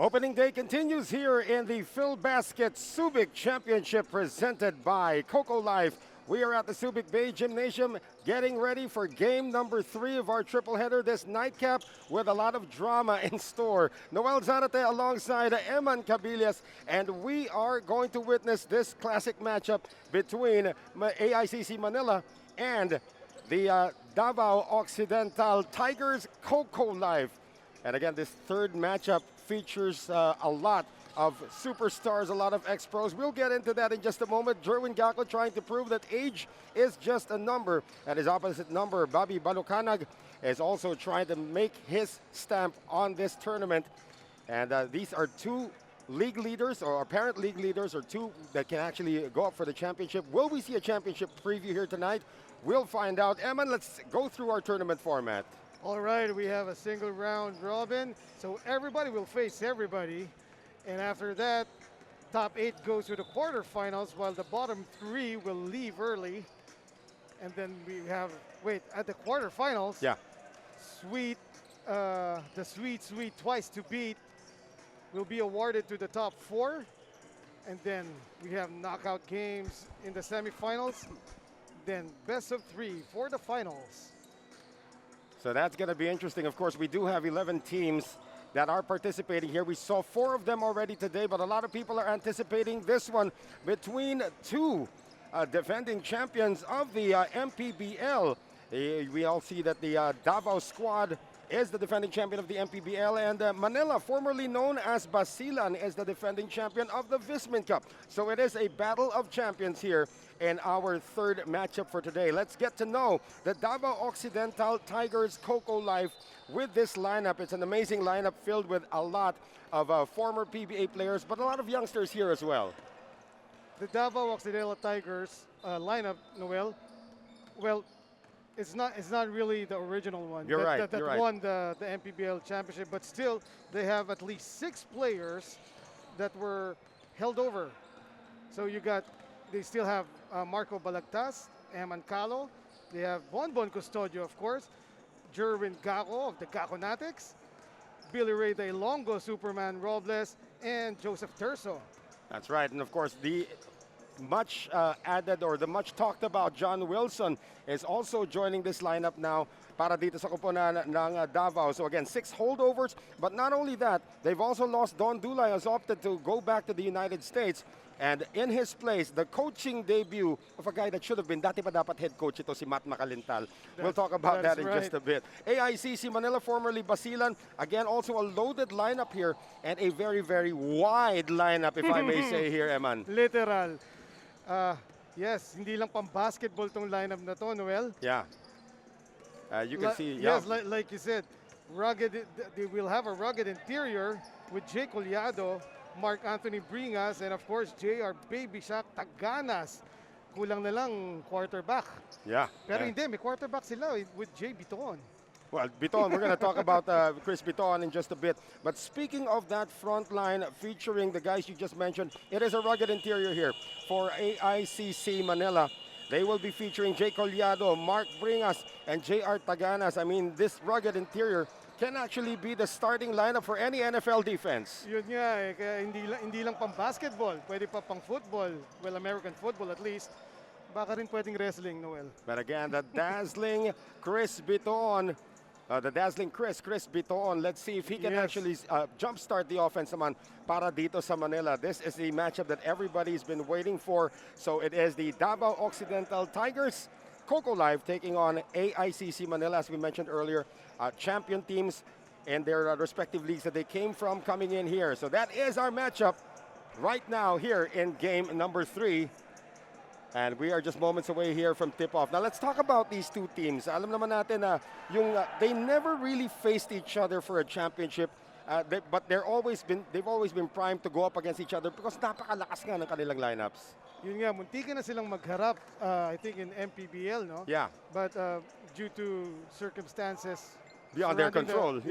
Opening day continues here in the Filbasket Subic Championship presented by Coco Life. We are at the Subic Bay Gymnasium getting ready for game number 3 of our triple header, this nightcap with a lot of drama in store. Noel Zarate alongside Eman Cabillas, and we are going to witness this classic matchup between AICC Manila and the Davao Occidental Tigers, Coco Life. And again, this third matchup features a lot of superstars, a lot of ex-pros. We'll get into that in just a moment. Jerwin Gacko trying to prove that age is just a number. And his opposite number, Bobby Balucanag, is also trying to make his stamp on this tournament. And these are two league leaders, or apparent league leaders, or two that can actually go up for the championship. Will we see a championship preview here tonight? We'll find out. Eman, let's go through our tournament format. All right, we have a single round robin, so everybody will face everybody. And after that, top 8 goes to the quarterfinals, while the bottom 3 will leave early. And then we have, at the quarterfinals, the sweet twice to beat will be awarded to the top 4. And then we have knockout games in the semifinals, then best of 3 for the finals. So that's going to be interesting. Of course, we do have 11 teams that are participating here. We saw 4 of them already today, but a lot of people are anticipating this one between two defending champions of the MPBL. We all see that the Davao squad is the defending champion of the MPBL, and Manila, formerly known as Basilan, is the defending champion of the Vismin Cup. So it is a battle of champions here in our third matchup for today. Let's get to know the Davao Occidental Tigers Coco Life with this lineup. It's an amazing lineup filled with a lot of former PBA players, but a lot of youngsters here as well. The Davao Occidental Tigers lineup, Noel, well, it's not really the original one. You're right. That won the MPBL championship, but still they have at least 6 players that were held over. So they still have Marco Balagtas, Eman Calo. They have Bonbon Custodio, of course, Jerwin Gacko of the Gaconatics, Billy Ray De Longo, Superman Robles, and Joseph Terso. That's right, and of course the much added, or the much talked about John Wilson is also joining this lineup now para dito sa koponan ng Davao. So again, 6 holdovers, but not only that, they've also lost Don Dulay, has opted to go back to the United States. And in his place, the coaching debut of a guy that should have been, dati pa dapat head coach ito, si Matt Macalintal. We'll talk about that in just a bit. AICC Manila, formerly Basilan, again, also a loaded lineup here, and a very, very wide lineup, if I may say here, Eman. Literal. Yes, hindi lang pang basketball tong lineup na to, Noel. Yeah. You can see, Yes, like you said, rugged. They will have a rugged interior with Jay Collado, Mark Anthony Bringas, and of course, J.R. Baby Shaq Taganas. Kulang na lang quarterback. Yeah. Pero hindi, may quarterback sila with Jay Biton. Well, Biton, we're going to talk about Chris Biton in just a bit. But speaking of that front line featuring the guys you just mentioned, it is a rugged interior here for AICC Manila. They will be featuring Jay Collado, Mark Bringas, and J.R. Taganas. I mean, this rugged interior can actually be the starting lineup for any NFL defense. Yun nga, kaya hindi lang pang basketball, pwede pa pang football. Well, American football at least. Baka rin pwedeng wrestling, Noel. But again, the dazzling Chris Biton, Chris Biton. Let's see if he can actually jumpstart the offense naman para dito sa Manila. This is the matchup that everybody's been waiting for. So it is the Davao Occidental Tigers Coco Life taking on AICC Manila, as we mentioned earlier, champion teams in their respective leagues that they came from coming in here. So that is our matchup right now here in game number 3. And we are just moments away here from tip-off. Now let's talk about these two teams. Alam naman natin na they never really faced each other for a championship. But they've always been primed to go up against each other because napakalakas nga ng kanilang lineups. Yun nga, muntikan na silang magharap, I think in MPBL, no? Yeah. But due to circumstances beyond their control,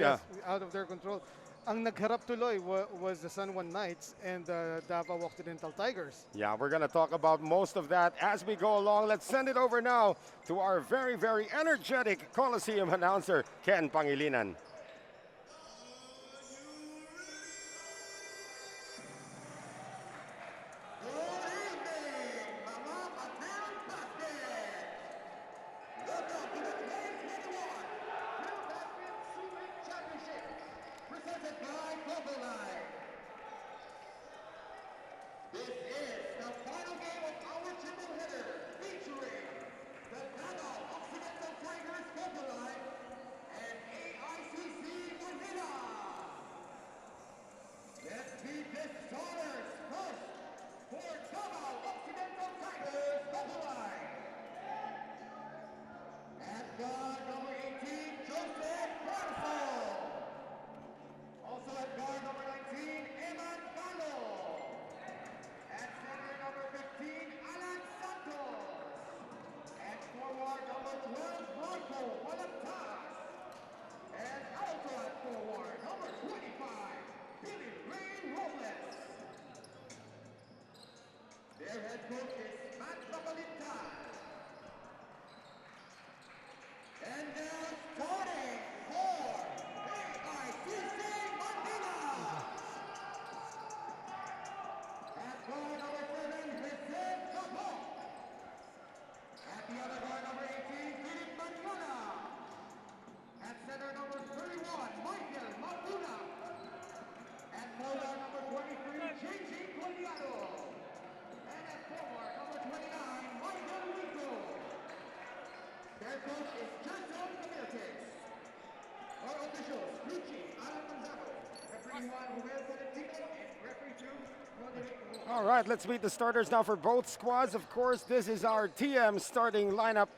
out of their control, ang nagharap tuloy was the San Juan Knights and the Davao Occidental Tigers. Yeah, we're going to talk about most of that as we go along. Let's send it over now to our very, very energetic Coliseum announcer, Ken Pangilinan. And now starting for AICC Manila. At goal number 7, Vicente Cabo. At the other goal number 18, Philip Manila. At center number 31, Michael Mabula. At forward number 23, JJ Coliado. And at forward number 29, Michael Rico. Their coach is Jason Ramirez. Our officials, Luchi Alan Manzano. Referee 1, Ruel Valentino, and referee 2, Roderick Romo. All right, let's meet the starters now for both squads. Of course, this is our TM starting lineup.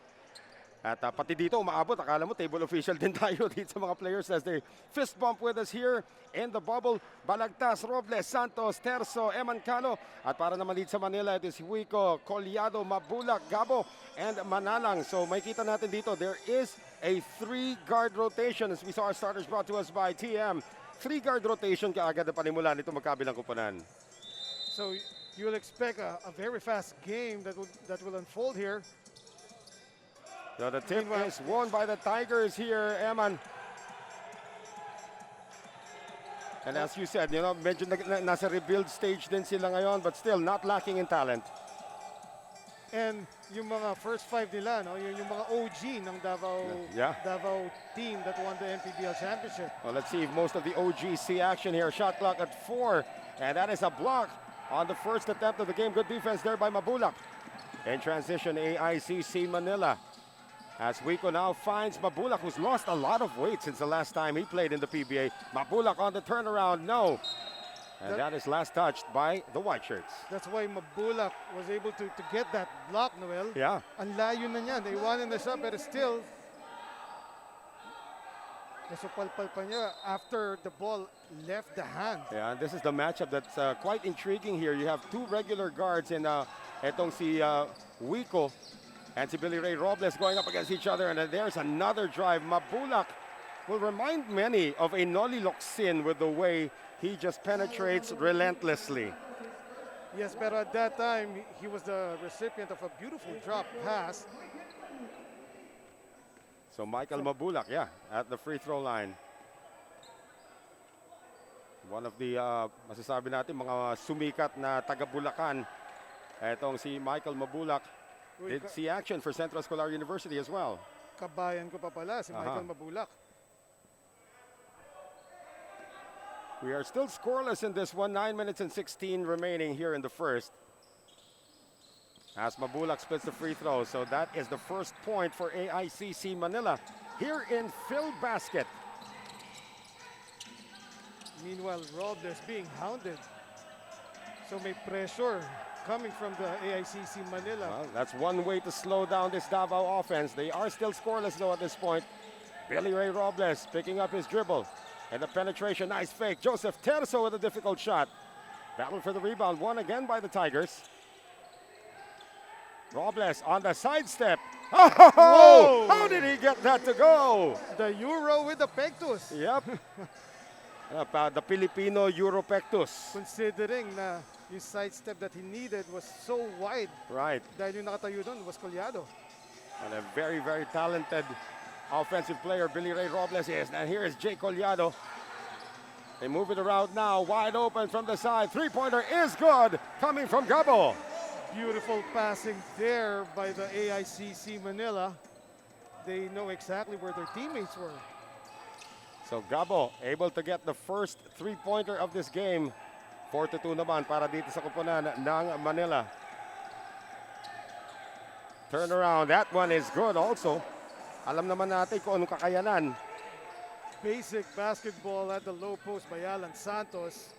At pati dito umaabot, akala mo table official din tayo dito sa mga players as they fist bump with us here in the bubble. Balagtas, Robles, Santos, Terzo, Emancano. At para naman dito sa Manila, it is Huico, Coliado, Mabulak, Gabo, and Manalang. So may kita natin dito, there is a 3-guard rotation as we saw our starters brought to us by TM. 3-guard rotation kaagad na panimula nito magkabilang kupunan. So you'll expect a very fast game that will unfold here. So the tip is won by the Tigers here, Eman. And as you said, you know, medyo nasa rebuild stage din sila ngayon, but still not lacking in talent. And yung mga first 5 nila, no, yung mga OG ng Davao team that won the MPBL championship. Well, let's see if most of the OGs see action here. Shot clock at 4, and that is a block on the first attempt of the game. Good defense there by Mabulak. In transition, AICC Manila. As Huico now finds Mabulak, who's lost a lot of weight since the last time he played in the PBA. Mabulak on the turnaround, no. And that is last touched by the white shirts. That's why Mabulak was able to get that block, Noel. Yeah. Ang layo na niya. They wanted this up, but still, nasupalpal pa niya after the ball left the hand. Yeah, and this is the matchup that's quite intriguing here. You have 2 regular guards in etong si Huico and si Billy Ray Robles going up against each other. And then there's another drive. Mabulak will remind many of a Noli Locsin with the way he just penetrates relentlessly. Yes, but at that time, he was the recipient of a beautiful drop pass. So Michael Mabulak, yeah, at the free throw line. One of the, masasabi natin, mga sumikat na taga-Bulacan. Etong si Michael Mabulak. Did see action for Central Escolar University as well. Kabayan ko pa pala, si Michael Mabulak. We are still scoreless in this one. 9 minutes and 16 remaining here in the first. As Mabulak splits the free throw. So that is the first point for AICC Manila here in Filbasket. Meanwhile, Robles being hounded. So may pressure coming from the AICC Manila. Well, that's one way to slow down this Davao offense. They are still scoreless though at this point. Billy Ray Robles picking up his dribble. And the penetration, nice fake. Joseph Terzo with a difficult shot. Battle for the rebound, won again by the Tigers. Robles on the sidestep. Oh, how did he get that to go? The Euro with the pectus. Yep. The Filipino Europectus. Considering na yung sidestep that he needed was so wide. Right. Dahil yung nakatayo doon was Coliado. And a very, very talented offensive player, Billy Ray Robles is. And here is Jay Coliado. They move it around now, wide open from the side. Three-pointer is good, coming from Gabo. Beautiful passing there by the AICC Manila. They know exactly where their teammates were. So Gabo able to get the first three-pointer of this game. 4-2 naman para dito sa kupunan ng Manila. Turnaround, that one is good also. Alam naman natin kung anong kakayanan. Basic basketball at the low post by Alan Santos.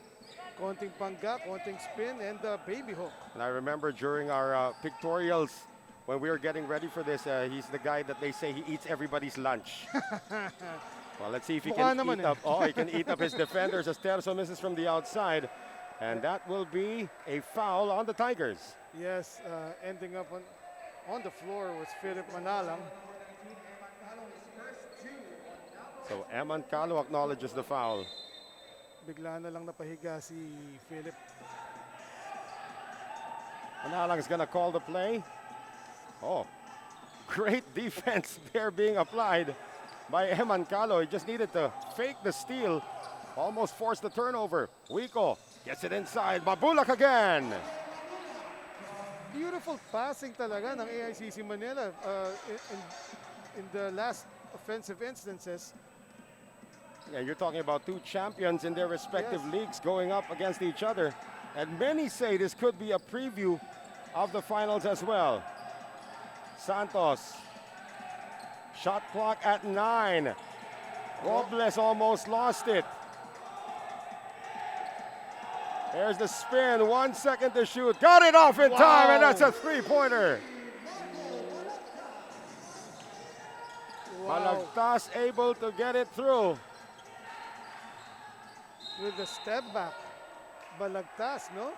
Konting pangga, konting spin, and the baby hook. And I remember during our pictorials, when we were getting ready for this, he's the guy that they say he eats everybody's lunch. Well, let's see if he can eat up. Oh, he can eat up his defenders as Terzo misses from the outside. And that will be a foul on the Tigers. Yes, ending up on the floor was Philip Manalang. So Emancano acknowledges the foul. Bigla na lang napahiga si Philip. Manalang is going to call the play. Oh, great defense there being applied by Eman Calo. He just needed to fake the steal. Almost forced the turnover. Wico gets it inside. Mabulak again. Beautiful passing talaga ng AICC Manila in the last offensive instances. Yeah, you're talking about two champions in their respective Yes. leagues going up against each other. And many say this could be a preview of the finals as well. Santos. Shot clock at 9. Robles almost lost it. There's the spin. 1 second to shoot. Got it off in time, and that's a three-pointer. Wow. Balagtas able to get it through. With the step back. Balagtas, no?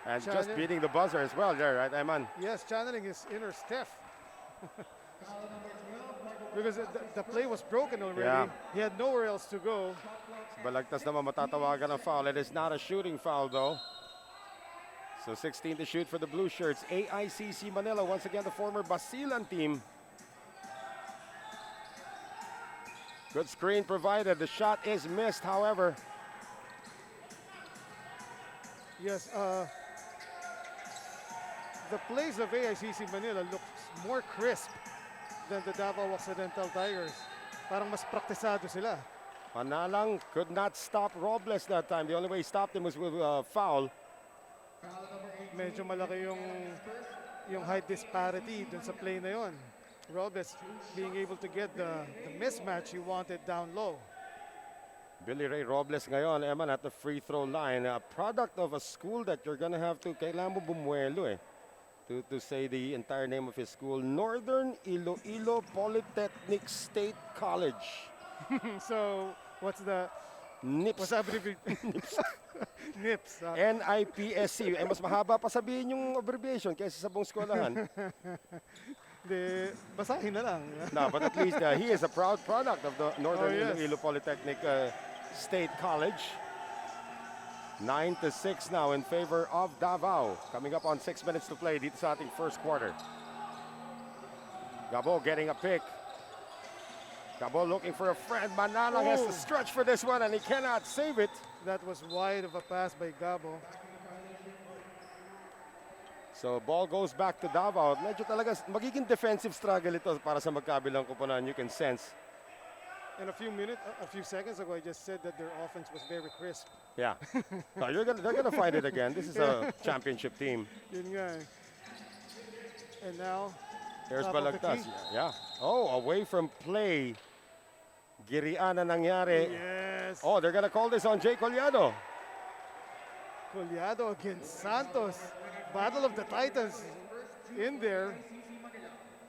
And just Channel- beating the buzzer as well there, right, Eman? Yes, channeling his inner Steph. Because the play was broken already. Yeah. He had nowhere else to go. Balagtas naman matatawagan ng foul. It is not a shooting foul though. So 16 to shoot for the blue shirts. AICC Manila, once again the former Basilan team. Good screen provided. The shot is missed, however. Yes, the plays of AICC Manila looks more crisp than the Davao Occidental Tigers. Parang mas praktisado sila. Manalang could not stop Robles that time. The only way he stopped him was with a foul. Medyo malaki yung height disparity dun sa play na yon. Robles being able to get the mismatch he wanted down low. Billy Ray Robles ngayon, Eman, at the free throw line. A product of a school that you're gonna have to, kailangan mo bumuelo eh. To say the entire name of his school, Northern Iloilo Polytechnic State College. So, what's the NIPS. abbreviation? NIPS. NIPSC. Eh, mas mahaba pa sabihin yung abbreviation kaysa sa buong eskwelahan. Basahin na lang. No, but at least he is a proud product of the Northern Oh, yes. Iloilo Polytechnic State College. 9-6 now in favor of Davao. Coming up on 6 minutes to play dito sa ating first quarter. Gabo getting a pick. Gabo looking for a friend. Manalang has to Oh. stretch for this one and he cannot save it. That was wide of a pass by Gabo. So ball goes back to Davao. Medyo talaga magiging defensive struggle ito para sa magkabilang koponan. You can sense. In a few seconds ago, I just said that their offense was very crisp. Yeah. No, they're gonna find it again. This is a championship team. Yun nga eh. And now, There's top of the Balagtas. key. Yeah. Oh, away from play. Girian na nangyari. Yes. Oh, they're gonna call this on Jay Collado. Collado against Santos. Battle of the Titans in there.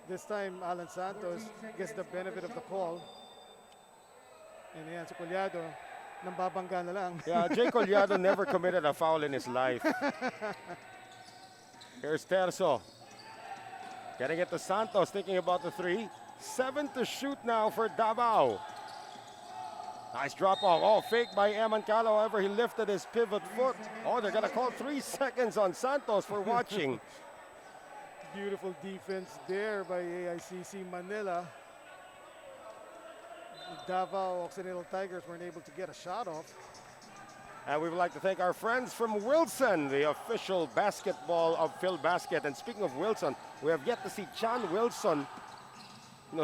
This time, Alan Santos gets the benefit of the call. And yan, si Collado, nambabangga na lang. Yeah, Jay Collado never committed a foul in his life. Here's Terzo. Getting it to Santos, thinking about the three. 7 to shoot now for Davao. Nice drop off. Oh, fake by Eman Calo. However, he lifted his pivot foot. Oh, they're going to call 3 seconds on Santos for watching. Beautiful defense there by AICC Manila. The Davao Occidental Tigers weren't able to get a shot off. And we would like to thank our friends from Wilson, the official basketball of Filbasket. And speaking of Wilson, we have yet to see John Wilson,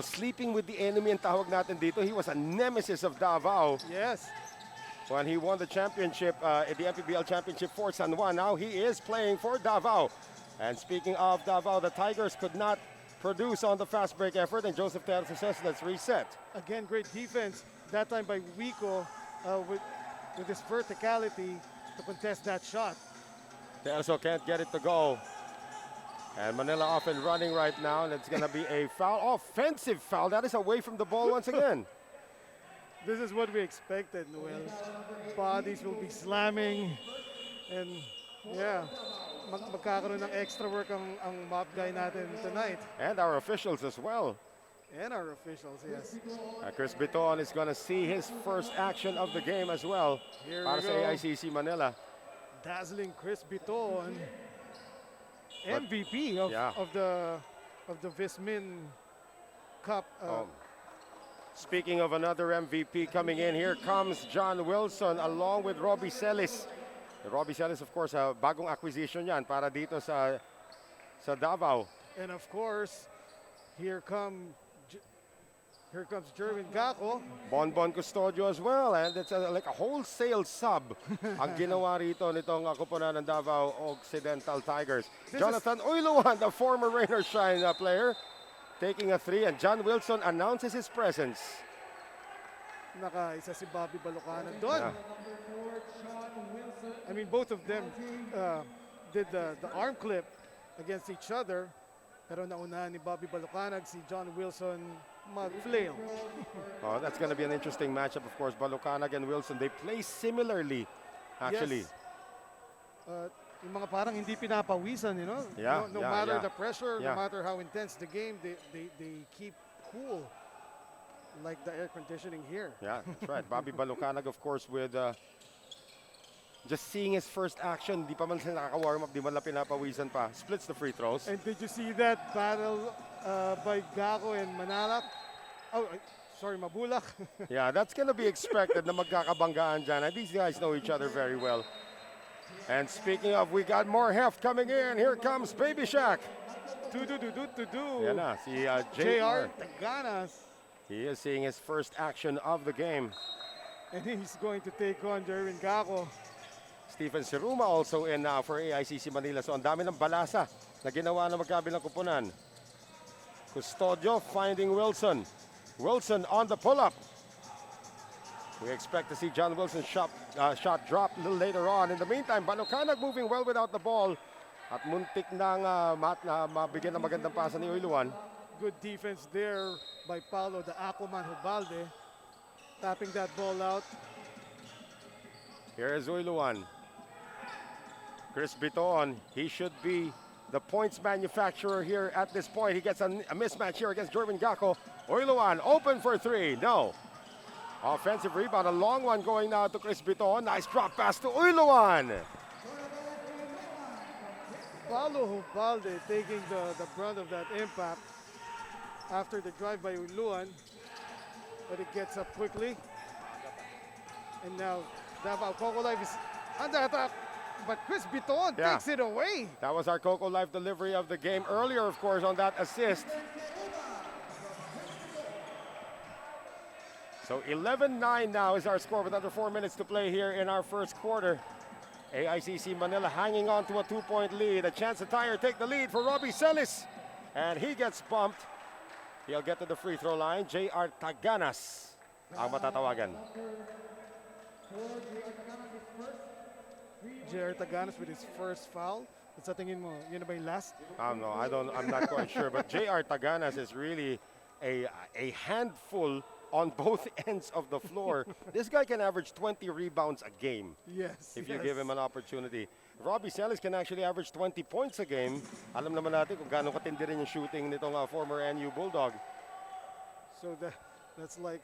sleeping with the enemy and tawag natin dito. He was a nemesis of Davao Yes. when he won the championship, the MPBL championship for San Juan. Now he is playing for Davao. And speaking of Davao, the Tigers could not produce on the fast break effort, and Joseph Terzo says let's reset. Again, great defense. That time by Wico with his verticality to contest that shot. Terzo can't get it to go. And Manila off and running right now, and it's going to be a foul, offensive foul. That is away from the ball once again. This is what we expected, Noel. Bodies will be slamming. And yeah, magkakaroon ng extra work ang mob guy natin tonight. And our officials as well. And our officials, yes. Chris Biton is going to see his first action of the game as well. Here Para we sa go. AICC Manila. Dazzling Chris Biton. MVP of, yeah. of the Vismin Cup. Speaking of another MVP coming in, here comes John Wilson along with Robbie Celis. Robbie Celis, of course, bagong acquisition yan para dito sa Davao. And of course, here comes Jerwin Gacko. Bonbon Custodio as well, and it's like a wholesale sub ang ginawa rito nitong kupunan ng Davao Occidental Tigers. Jonathan Uyluan, the former Rain or Shine player, taking a three, and John Wilson announces his presence. Nakaisa si Bobby Balucanan doon. Yeah. I mean, both of them did the arm clip against each other. Pero naunahan ni Bobby Balucanag si John Wilson mag-flail. Oh, that's going to be an interesting matchup, of course. Balucanag and Wilson, they play similarly, actually. Yes. Yung mga parang hindi pinapawisan, you know? Yeah, no yeah, matter yeah. the pressure, Yeah. no matter how intense the game, they keep cool. Like the air conditioning here. Yeah, that's right. Bobby Balucanag, of course, with just seeing his first action, di pa man siya nakaka-warm up, di man lang pinapawisan pa. Splits the free throws. And did you see that battle by Gacko and Manalak? Oh, sorry, Mabulak. Yeah, that's going to be expected na magkakabanggaan dyan. And these guys know each other very well. And speaking of, we got more heft coming in. Here comes Baby Shack. To-do. Yan na, si JR JR. Taganas. He is seeing his first action of the game. And he's going to take on Jerwin Gacko. Stephen Siruma also in now for AICC Manila. So ang dami ng balasa na ginawa ng magkabilang kupunan. Custodio finding Wilson. Wilson on the pull-up. We expect to see John Wilson's shot drop a little later on. In the meantime, Balucanag moving well without the ball. At muntik nang mabigyan ng magandang pasa ni Uyluan. Good defense there by Paulo the Aquaman Hubalde. Tapping that ball out. Here is Uyluan. Chris Biton, he should be the points manufacturer here at this point. He gets a mismatch here against Jerwin Gacko. Uyluan open for three. No. Offensive rebound, a long one going now to Chris Biton. Nice drop pass to Uyluan. Paulo Hubalde taking the brunt of that impact after the drive by Uyluan. But it gets up quickly. And now Davao Coco Life is under attack. But Chris Biton takes it away. That was our Coco Life delivery of the game earlier, of course, on that assist. So 11-9 now is our score with under 4 minutes to play here in our first quarter. AICC Manila hanging on to a 2-point lead. A chance to tie or take the lead for Robbie Celis. And he gets bumped. He'll get to the free throw line. JR Taganas ang matatawagan. JR Taganas with his first foul. Sa tingin mo, yun na ba yung last? No, I'm not quite sure. But JR Taganas is really a handful on both ends of the floor. This guy can average 20 rebounds a game. Yes. If you give him an opportunity. Robbie Celis can actually average 20 points a game. Alam naman natin kung gaano katindi rin yung shooting nitong former NU Bulldog. So that's like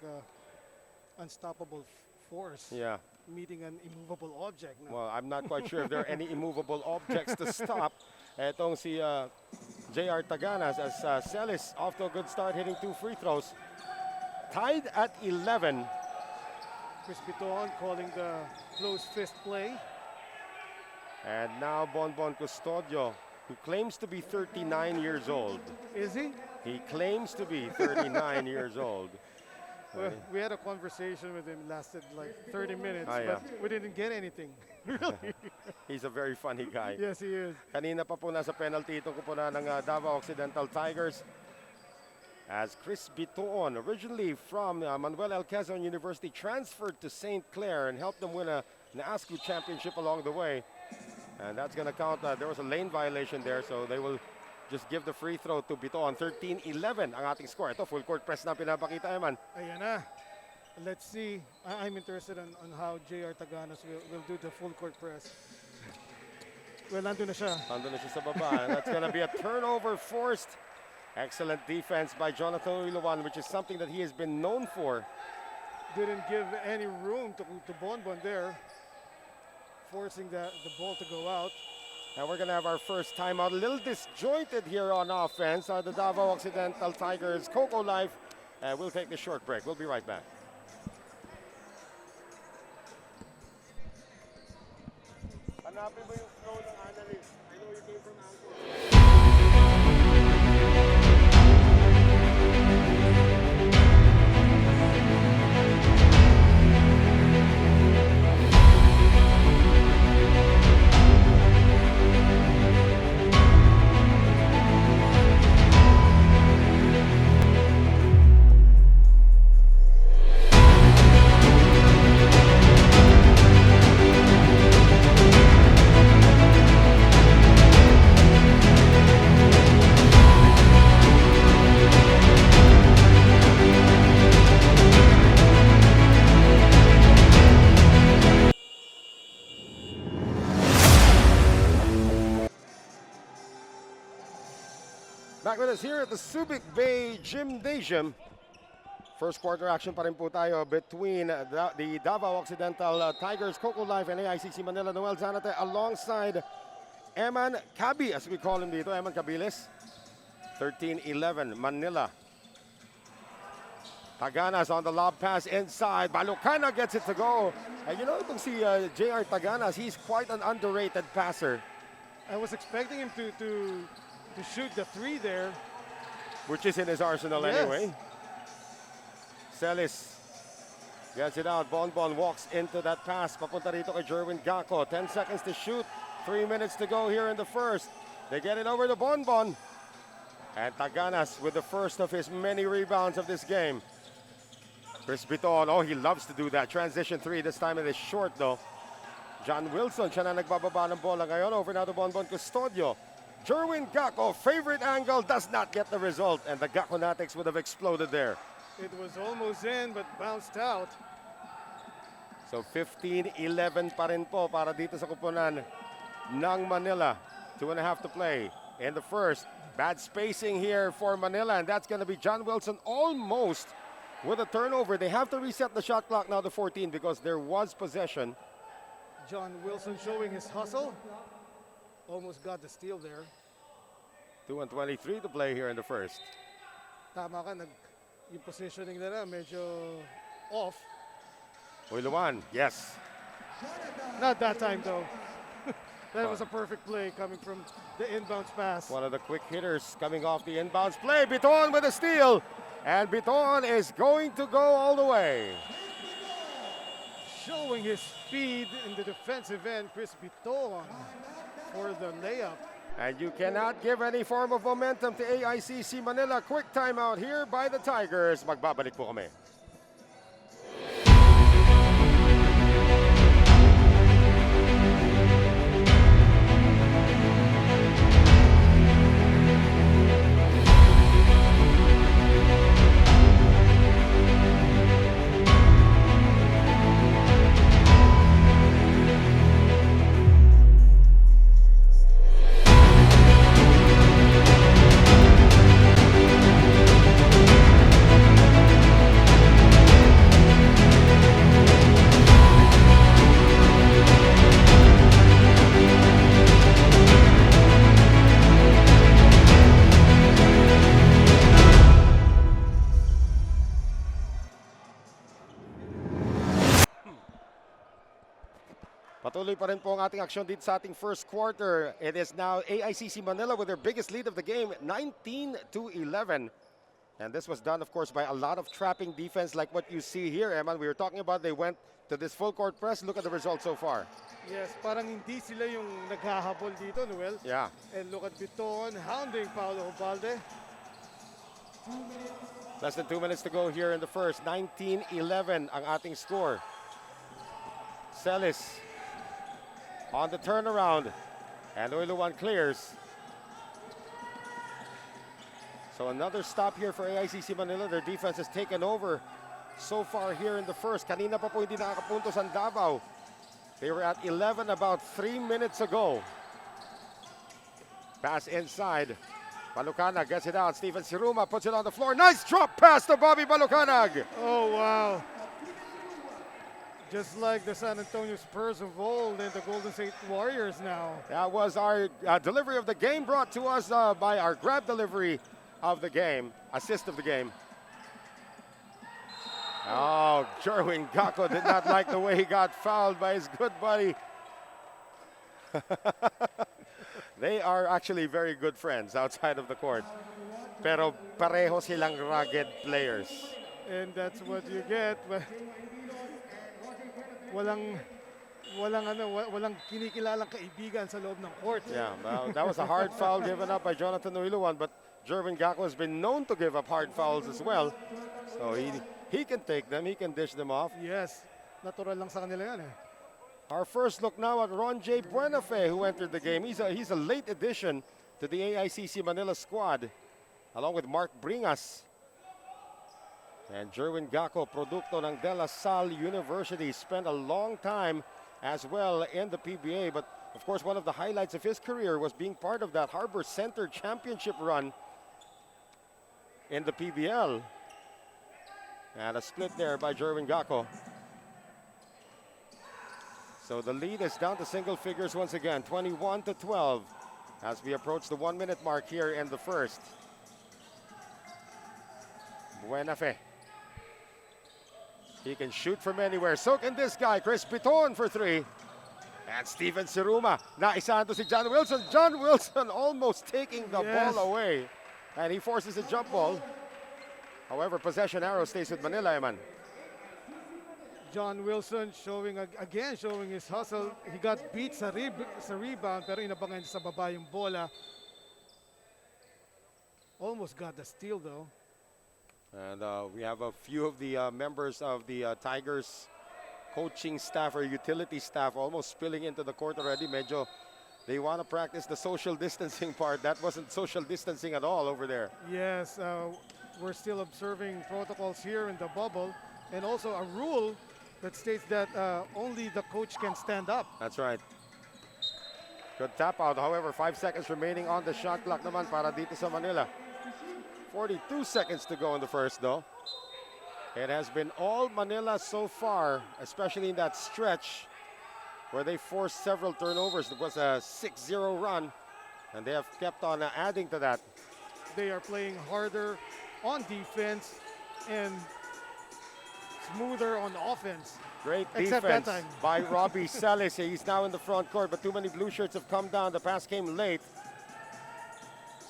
unstoppable force. Yeah. Meeting an immovable object. No? Well, I'm not quite sure if there are any immovable objects to stop. Etong si JR Taganas as Celis off to a good start, hitting 2 free throws. Tied at 11. Chris Biton calling the close fist play. And now Bonbon Custodio, who claims to be 39 years old. Is he? He claims to be 39 years old. Well, we had a conversation with him, lasted like 30 minutes, yeah. but we didn't get anything. Really? He's a very funny guy. Yes, he is. Kanina pa po nasa penalty itong kupunan ng Davao Occidental Tigers. As Chris Biton, originally from Manuel L. Quezon University, transferred to St. Clair and helped them win an ASCU championship along the way. And that's going to count. There was a lane violation there, so they will just give the free throw to Biton. 13-11 ang ating score. Ito, full court press na pinapakita, Eman. Ayan na. Let's see. I'm interested on how JR Taganas will do the full court press. Well, nandun na siya. Nandun na siya sa baba. And that's going to be a turnover forced. Excellent defense by Jonathan Uyluan, which is something that he has been known for. Didn't give any room to Bonbon there, forcing the ball to go out. And we're going to have our first timeout. A little disjointed here on offense are the Davao Occidental Tigers. Coco Life. We'll take a short break. We'll be right back. Hanapin mo yung flow ng analyst. I know you came from Anchor. Back with us here at the Subic Bay Gymnasium. First quarter action pa rin po tayo between the Davao Occidental Tigers, Coco Life, and AICC Manila. Noel Zanate alongside Eman Cabi, as we call him dito, Eman Cabiles. 13-11, Manila. Taganas on the lob pass inside. Balucana gets it to go. And you know, itong si JR Taganas, he's quite an underrated passer. I was expecting him to shoot the three there. Which is in his arsenal anyway. Celis gets it out. Bonbon walks into that pass. Papunta rito kay Jerwin Gacko. 10 seconds to shoot. 3 minutes to go here in the first. They get it over to Bonbon. And Taganas with the first of his many rebounds of this game. Chris Biton, oh, he loves to do that. Transition three. This time it is short though. John Wilson, siya na nagbababa ng bola ngayon. Over now to Bonbon Custodio. Jerwin Gacko, favorite angle, does not get the result. And the Gackonatics would have exploded there. It was almost in, but bounced out. So 15-11 pa rin po para dito sa kupunan ng Manila. 2.5 to play in the first. Bad spacing here for Manila, and that's going to be John Wilson almost with a turnover. They have to reset the shot clock now to 14 because there was possession. John Wilson showing his hustle. Almost got the steal there. 2:23 to play here in the first. Tama ka, yung positioning nila medyo off. Luan, yes. Not that time though. That was a perfect play coming from the inbounds pass. One of the quick hitters coming off the inbounds play. Biton with a steal. And Biton is going to go all the way. Showing his speed in the defensive end, Chris Biton for the layup. And you cannot give any form of momentum to AICC Manila. Quick timeout here by the Tigers. Magbabalik po kami. Patuloy pa rin po ang ating aksyon dito sa ating first quarter. It is now AICC Manila with their biggest lead of the game, 19-11. And this was done, of course, by a lot of trapping defense like what you see here, Eman. We were talking about they went to this full court press. Look at the result so far. Yes, parang hindi sila yung naghahabol dito, Noel. Yeah. And look at Biton hounding Paulo Ubalde. Less than 2 minutes to go here in the first. 19-11 ang ating score. Celis on the turnaround. And Luan clears. So another stop here for AICC Manila. Their defense has taken over so far here in the first. Kanina pa po hindi nakakapuntos ang Davao. They were at 11 about 3 minutes ago. Pass inside. Balucanag gets it out. Steven Siruma puts it on the floor. Nice drop pass to Bobby Balucanag. Oh, wow. Just like the San Antonio Spurs of old and the Golden State Warriors now. That was our delivery of the game, brought to us by our grab delivery of the game, assist of the game. Oh, Jerwin Gakko did not like the way he got fouled by his good buddy. They are actually very good friends outside of the court. Pero pareho silang rugged players. And that's what you get. Walang kinikilalang kaibigan sa loob ng court. Yeah, well, that was a hard foul given up by Jonathan Uiluan, but Jerwin Gakko has been known to give up hard fouls as well. So he can take them, he can dish them off. Yes, natural lang sa kanila yan eh. Our first look now at Ron J. Buenafe, who entered the game. He's a late addition to the AICC Manila squad, along with Mark Bringas. And Jerwin Gakko, producto ng De La Salle University, spent a long time as well in the PBA. But of course, one of the highlights of his career was being part of that Harbor Center championship run in the PBL. And a split there by Jerwin Gakko. So the lead is down to single figures once again, 21-12, as we approach the 1 minute mark here in the first. Buenafe. He can shoot from anywhere. So can this guy, Chris Piton for three. And Steven Siruma. Naisahan to si John Wilson. John Wilson almost taking the ball away. And he forces a jump ball. However, possession arrow stays with Manila, Eman. John Wilson showing his hustle. He got beat sa rebound pero inabangan sa baba yung bola. Almost got the steal though. And we have a few of the members of the Tigers coaching staff or utility staff almost spilling into the court already. Medyo they want to practice the social distancing part. That wasn't social distancing at all over there. Yes, we're still observing protocols here in the bubble. And also a rule that states that only the coach can stand up. That's right. Good tap out. However, 5 seconds remaining on the shot clock naman para dito sa Manila. 42 seconds to go in the first though. It has been all Manila so far, especially in that stretch where they forced several turnovers. It was a 6-0 run, and they have kept on adding to that. They are playing harder on defense and smoother on offense. Great Except that defense time. by Robbie Celis. He's now in the front court, but too many blue shirts have come down. The pass came late.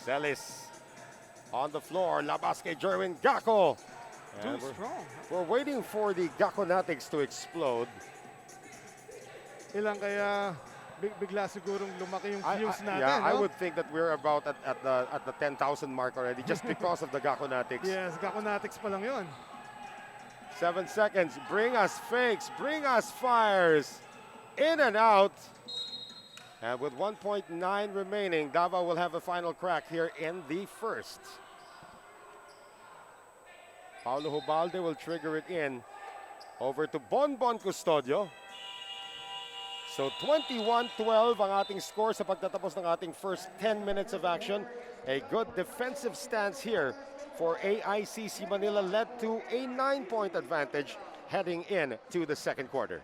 Celis on the floor. Labasque Jerwin Gakko. Too strong. We're waiting for the Gakonatics to explode. Ilang kaya bigla sigurong lumaki yung views natin. Yeah, no? I would think that we're about at the 10,000 mark already just because of the Gakonatics. Yes, Gakonatics pa lang yun. 7 seconds. Bring us fakes. Bring us fires. In and out. And with 1.9 remaining, Davao will have a final crack here in the first. Paulo Hubalde will trigger it in. Over to Bonbon Custodio. So 21-12 ang ating score sa pagtatapos ng ating first 10 minutes of action. A good defensive stance here for AICC Manila led to a 9-point advantage heading in to the second quarter.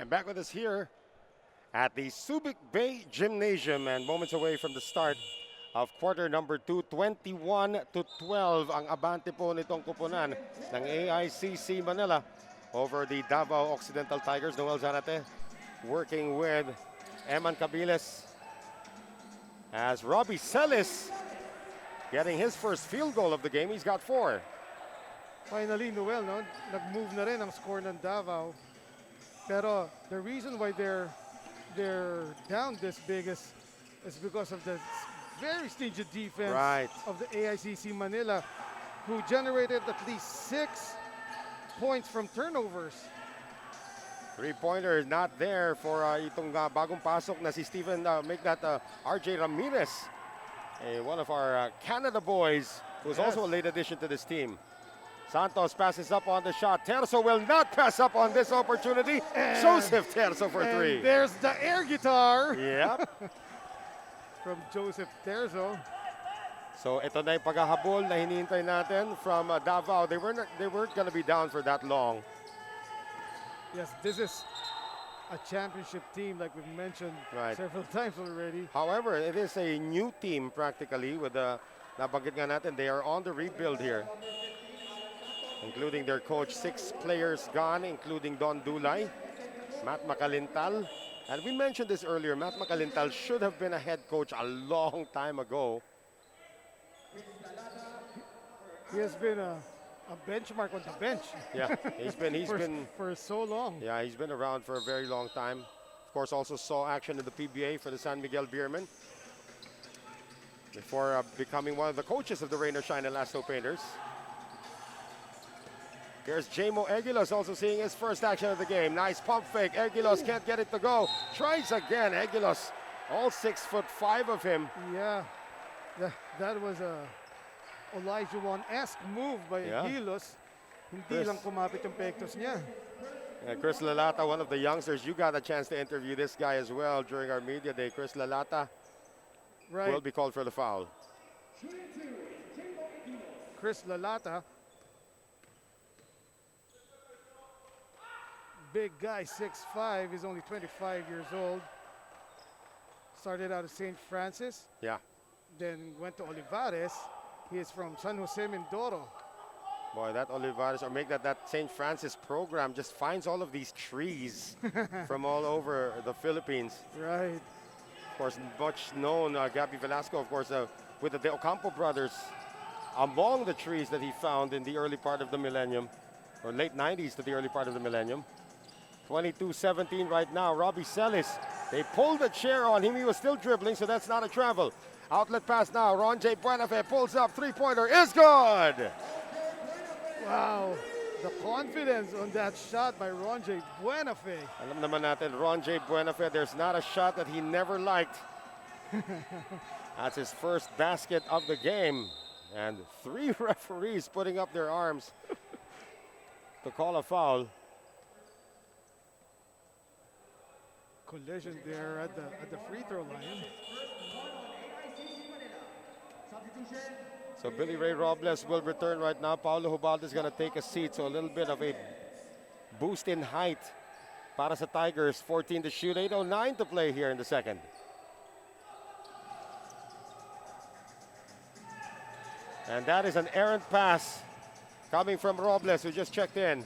And back with us here at the Subic Bay Gymnasium and moments away from the start of quarter number 2, 21-12 ang abante po nitong kupunan ng AICC Manila over the Davao Occidental Tigers. Noel Zarate working with Eman Cabiles as Robbie Celis getting his first field goal of the game. He's got 4. Finally, Noel, no? Nag-move na rin ang score ng Davao. Pero the reason why they're down this big is because of the very stingy defense of the AICC Manila, who generated at least 6 points from turnovers. Three-pointer is not there for itong bagong pasok na si Steven, make that RJ Ramirez, one of our Canada boys, who's also a late addition to this team. Santos passes up on the shot. Terzo will not pass up on this opportunity. Joseph Terzo for 3. There's the air guitar. Yep. From Joseph Terzo. So ito na yung paghahabol na hinihintay natin from Davao. They weren't going to be down for that long. Yes, this is a championship team, like we've mentioned several times already. However, it is a new team practically with the nabanggit nga natin, they are on the rebuild here, including their coach. 6 players gone, including Don Dulay, Matt Macalintal. And we mentioned this earlier, Matt Macalintal should have been a head coach a long time ago. He has been a benchmark on the bench. Yeah, he's been for so long. Yeah, he's been around for a very long time. Of course, also saw action in the PBA for the San Miguel Beermen before becoming one of the coaches of the Rain or Shine Elasto Painters. Here's Jamo Eguilos also seeing his first action of the game. Nice pump fake. Eguilos can't get it to go. Tries again. Eguilos, all 6'5" of him. Yeah, that was a Elijah Juan-esque move by Eguilos. Hindi lang kumapit yung pektos niya. And Chris Lalata, one of the youngsters, you got a chance to interview this guy as well during our media day. Chris Lalata will be called for the foul. Chris Lalata, big guy, 6'5", he's only 25 years old. Started out at St. Francis. Yeah. Then went to Olivares. He is from San Jose, Mindoro. Boy, that Olivares, or make that St. Francis program just finds all of these trees from all over the Philippines. Right. Of course, much known, Gabby Velasco, of course, with the De Ocampo brothers, among the trees that he found in the early part of the millennium, or late 90s to the early part of the millennium. 22-17 right now. Robbie Celis, they pulled a chair on him. He was still dribbling, so that's not a travel. Outlet pass now. Ron J. Buenafe pulls up. Three-pointer is good. Wow. The confidence on that shot by Ron J. Buenafe. Alam naman natin, Ron J. Buenafe, there's not a shot that he never liked. That's his first basket of the game. And 3 referees putting up their arms to call a foul. Collision there at the free throw line. So Billy Ray Robles will return right now. Paulo Hubalde is going to take a seat. So a little bit of a boost in height para sa Tigers. 14 to shoot, 8:09 to play here in the second. And that is an errant pass coming from Robles, who just checked in.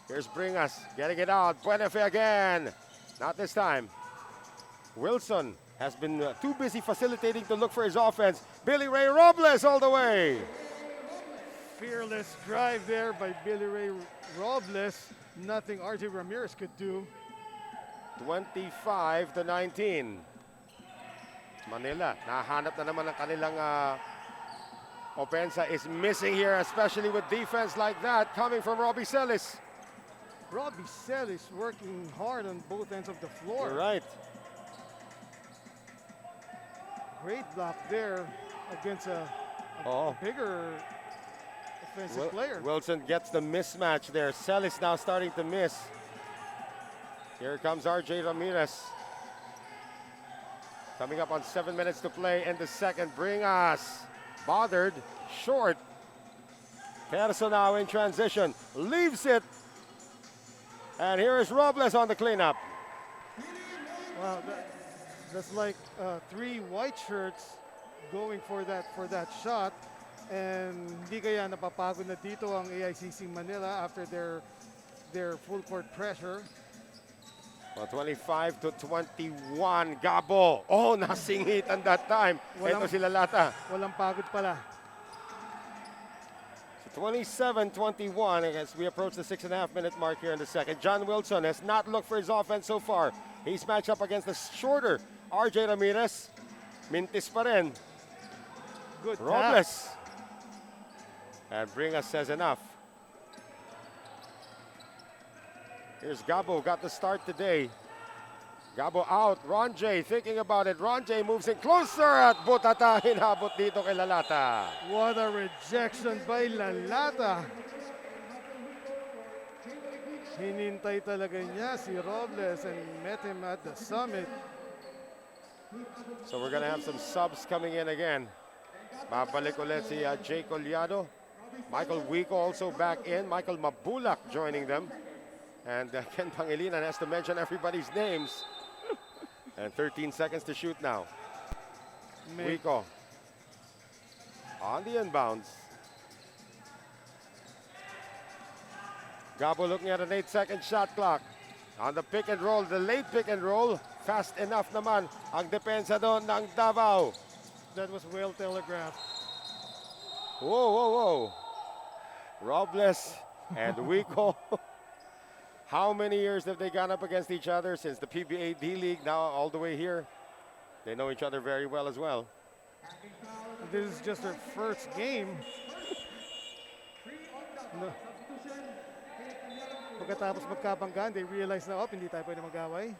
Here's Bringas, getting it out. Buenafe again. Not this time. Wilson has been too busy facilitating to look for his offense. Billy Ray Robles all the way. Fearless drive there by Billy Ray Robles. Nothing RJ Ramirez could do. 25-19. Manila, nahanap na naman ang kanilang opensa is missing here, especially with defense like that coming from Robbie Celis. Robbie Celis working hard on both ends of the floor. You're right. Great block there against a bigger offensive player. Wilson gets the mismatch there. Celis now starting to miss. Here comes RJ Ramirez. Coming up on 7 minutes to play in the second. Bringas bothered, short. Terzo now in transition, leaves it And here is Robles on the cleanup. Wow, that's like 3 white shirts going for that shot. And hindi kaya napapagod na dito ang AICC Manila after their full court pressure. Well, 25 to 21. Gabo. Oh, nasingitan that time. Ito si Lalata. Walang pagod pala. So 27-21 as we approach the 6.5-minute mark here in the second. John Wilson has not looked for his offense so far. He's matched up against the shorter RJ Ramirez. Mintis pa rin. Good Robles. And Bringas says enough. Here's Gabo, got the start today. Gabo out, Ron J thinking about it. Ron J moves in closer at Butata, hinabot dito kay Lalata. What a rejection by Lalata. Hinintay talaga niya si Robles and met him at the summit. So we're gonna have some subs coming in again. Babalik ulit si Jay Collado. Michael Wico also back in. Michael Mabulak joining them. And Ken Pangilinan has to mention everybody's names. And 13 seconds to shoot now. Wico on the inbounds. Gabo looking at an 8-second shot clock. On the pick and roll, the late pick and roll. Fast enough naman ang depensa doon ng Davao. That was well telegraphed. Whoa, whoa, whoa. Robles and Wico. How many years have they gone up against each other since the PBA D-League, now all the way here? They know each other very well as well. This is just their first game. No. Pagkatapos magkabanggaan, they realize na, hindi tayo pwede mag-away.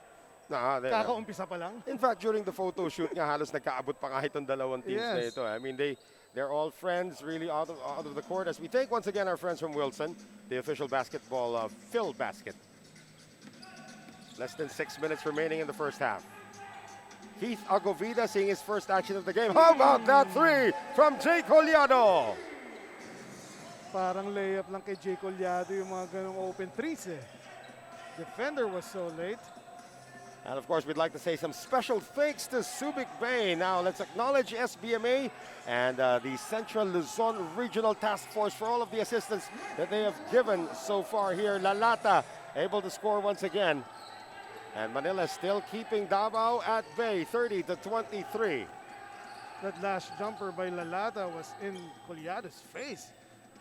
Kakaumpisa pa lang. In fact, during the photo shoot nga, halos nagkaabot pa nga itong dalawang teams na ito. I mean, they're all friends really out of the court. As we thank once again our friends from Wilson, the official basketball of Filbasket. Less than 6 minutes remaining in the first half. Keith Agovida seeing his first action of the game. How about that three from Jay Collado? Parang layup lang kay Jay Collado yung mga ganong open threes eh. Defender was so late. And of course, we'd like to say some special thanks to Subic Bay. Now, let's acknowledge SBMA and the Central Luzon Regional Task Force for all of the assistance that they have given so far here. Lalata able to score once again. And Manila still keeping Davao at bay, 30 to 23. That last jumper by Lalata was in Collado's face.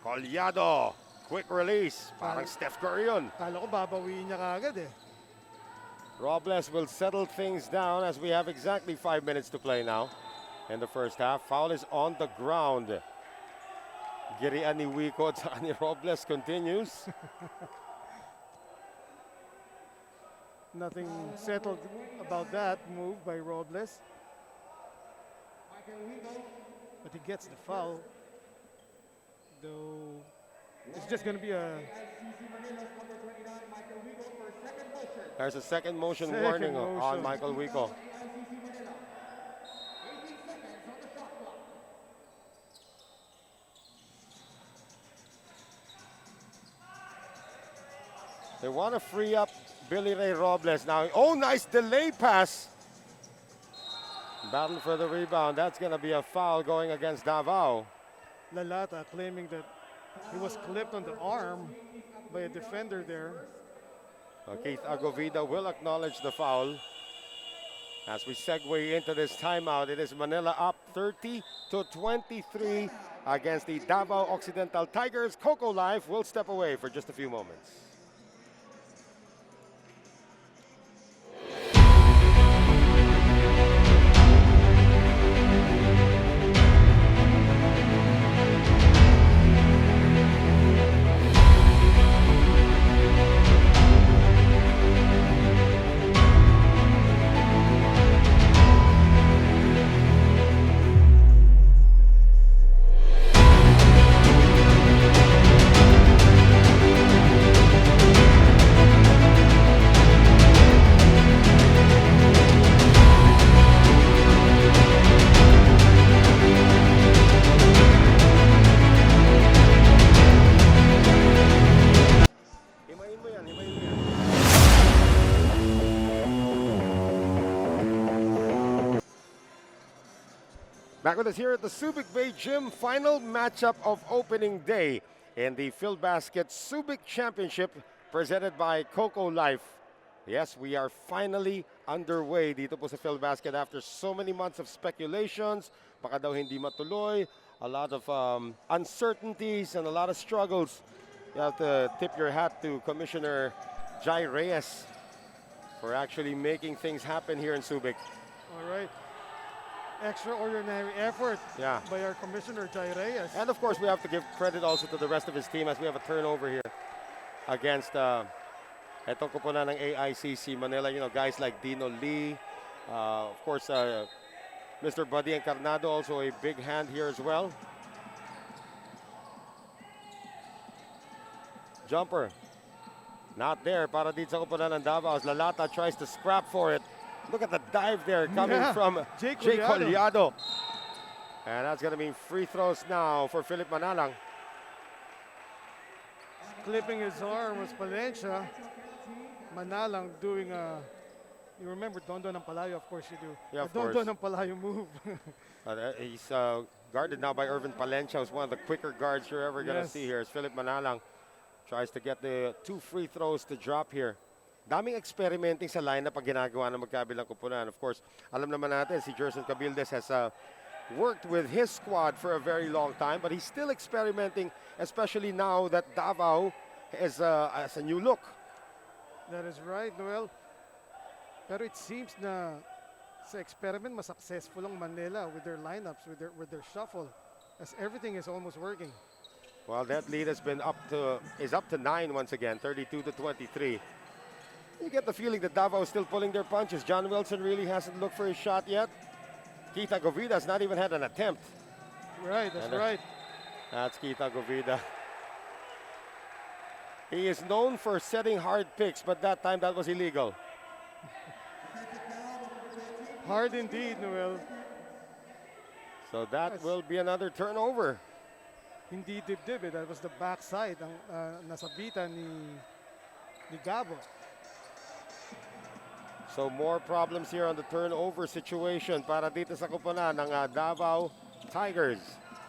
Collado, quick release. Parang Steph Curry yun. Kala ko babawiin niya kaagad eh. Robles will settle things down as we have exactly 5 minutes to play now in the first half. Foul is on the ground. Girian ni Wico at ni Robles continues. Nothing settled about that move by Robles. But he gets the foul. Though it's just going to be a... There's a second motion warning on Michael Wico. They want to free up Billy Ray Robles now. Oh, nice delay pass. Battle for the rebound. That's going to be a foul going against Davao. Lalata claiming that he was clipped on the arm by a defender there. Keith Agovida will acknowledge the foul. As we segue into this timeout, it is Manila up 30 to 23 against the Davao Occidental Tigers. Coco Life will step away for just a few moments. Back with us here at the Subic Bay Gym, final matchup of opening day in the Filbasket Subic Championship presented by Coco Life. Yes, we are finally underway dito po sa Filbasket after so many months of speculations. Baka daw hindi matuloy, a lot of uncertainties and a lot of struggles. You have to tip your hat to Commissioner Jai Reyes for actually making things happen here in Subic. All right. Extraordinary effort by our Commissioner Jai Reyes. And of course, we have to give credit also to the rest of his team as we have a turnover here against eto ko po na ng AICC Manila. You know, guys like Dino Lee, of course, Mr. Buddy Encarnado, also a big hand here as well. Jumper, not there para dito sa kupunan ng Davao as Lalata tries to scrap for it. Look at the dive there coming from Jay Collado. And that's going to mean free throws now for Philip Manalang. Clipping his arm was Palencia. Manalang doing you remember Dondo ng Palayo, of course you do. Yeah, of Dondo course. ng Palayo move. He's guarded now by Irvin Palencia, who's one of the quicker guards you're ever going to see here. As Philip Manalang tries to get the 2 free throws to drop here. Daming experimenting sa lineup pag ginagawa ng magkabilang kupunan. Of course, alam naman natin si Jerson Cabildes has worked with his squad for a very long time, but he's still experimenting, especially now that Davao has a new look. That is right, Noel. Pero it seems na sa experiment mas successful ang Manila with their lineups, with their shuffle, as everything is almost working. Well, that lead has been up to 9 once again, 32-23. You get the feeling that Davao is still pulling their punches. John Wilson really hasn't looked for his shot yet. Kita Govida has not even had an attempt. Right, that's right. That's Kita Govida. He is known for setting hard picks, but that time that was illegal. Hard indeed, Noel. So that will be another turnover. Hindi dibdib eh. That was the backside ang nasabitan ni Gabo. So more problems here on the turnover situation para dito sa kupunan ng Davao Tigers.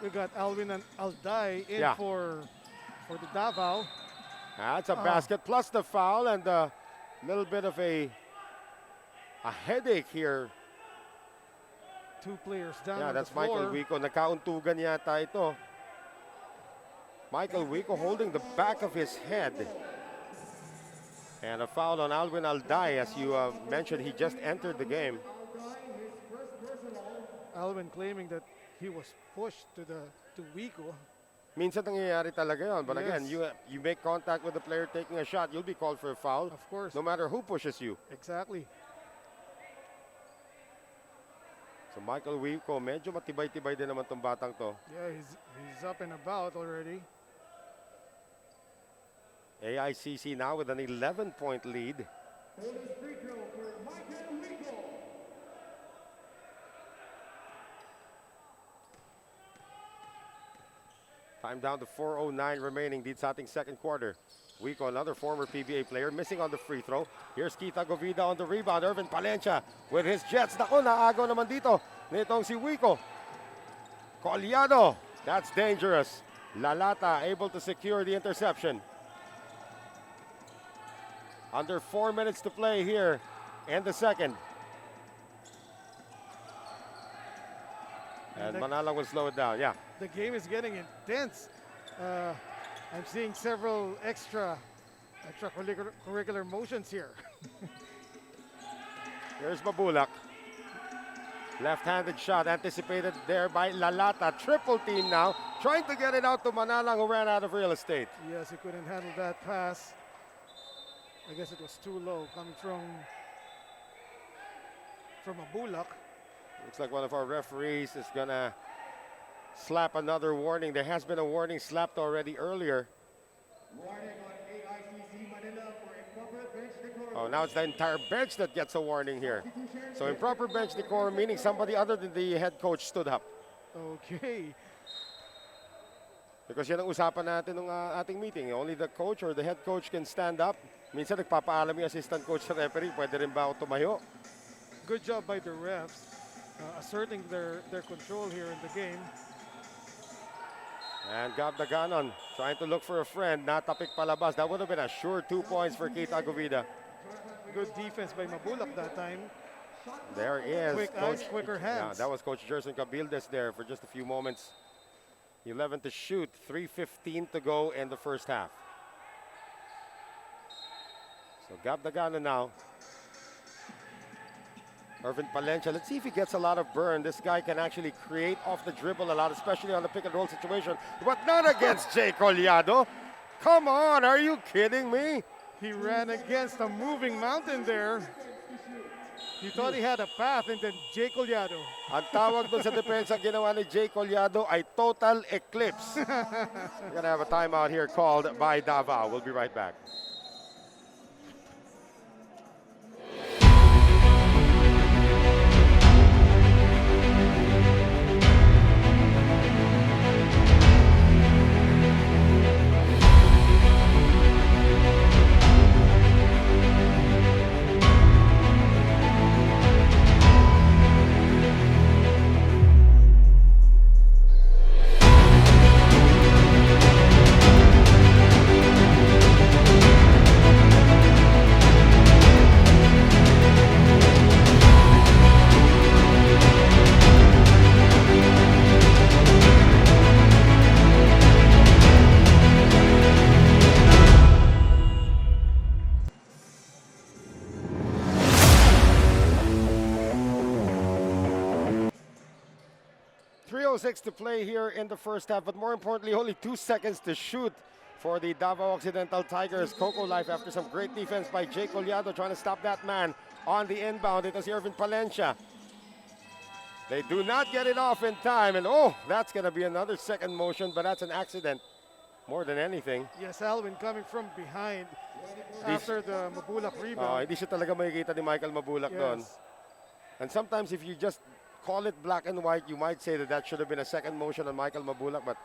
We got Alvin and Alday in for the Davao. That's a basket plus the foul and a little bit of a headache here. 2 players down. Yeah, on that's the floor. Michael Wico. Nakauntugan yata ito. Michael Wico holding the back of his head. And a foul on Alvin Alday. As you mentioned, he just entered the game. Alvin claiming that he was pushed to Wico. Minsan nangyayari talaga yun. But Yes. again, you make contact with the player taking a shot, you'll be called for a foul. Of course. No matter who pushes you. Exactly. So Michael Wico, medyo matibay-tibay din naman tong batang to. Yeah, he's up and about already. AICC now with an 11-point lead. Time down to 4:09 remaining dito sa ating second quarter. Wico, another former PBA player, missing on the free throw. Here's Kita Govida on the rebound. Irvin Palencia with his Jets. Nako, naagaw naman dito nitong si Wico. Collado, that's dangerous. Lalata able to secure the interception. Under 4 minutes to play here in the second. And Manalang will slow it down, yeah. The game is getting intense. I'm seeing several extracurricular motions here. Here's Babulak. Left-handed shot anticipated there by Lalata. Triple team now, trying to get it out to Manalang, who ran out of real estate. Yes, he couldn't handle that pass. I guess it was too low coming from Babulak. Looks like one of our referees is gonna slap another warning. There has been a warning slapped already earlier. Warning on AICC Manila for improper bench decorum. Oh, now it's the entire bench that gets a warning here. So improper bench decorum, meaning somebody other than the head coach stood up. Okay. Because yan ang usapan natin ng ating meeting. Only the coach or the head coach can stand up. Minsan nagpapaalam yung assistant coach sa referee, pwede rin ba ako tumayo? Good job by the refs. asserting their control here in the game. And Gabdaganon trying to look for a friend. Natapik palabas. That would have been a sure 2 points for Kita Govida. Good defense by Mabulak that time. There is Quick eyes, quicker hands. Yeah, that was Coach Jerson Cabildes there for just a few moments. 11 to shoot, 3:15 to go in the first half. So Gabdaganon now. Irvin Palencia, let's see if he gets a lot of burn. This guy can actually create off the dribble a lot, especially on the pick and roll situation, but not against Jay Collado. Come on, are you kidding me? He ran against a moving mountain there. He thought he had a path, and then Jay Collado. Ang tawag doon sa depensa ginawa ni Jay Collado ay total eclipse. We're gonna have a timeout here called by Davao. We'll be right back. To play here in the first half, but more importantly, only 2 seconds to shoot for the Davao Occidental Tigers. Coco Life after some great defense by Jay Collado trying to stop that man on the inbound. It was Irvin Palencia. They do not get it off in time, and oh, that's going to be another second motion, but that's an accident more than anything. Yes, Alvin coming from behind after the Mabulak rebound. Hindi siya talaga makikita ni Michael Mabulak doon. And sometimes if you just call it black and white, you might say that that should have been a second motion on Michael Mabulak, but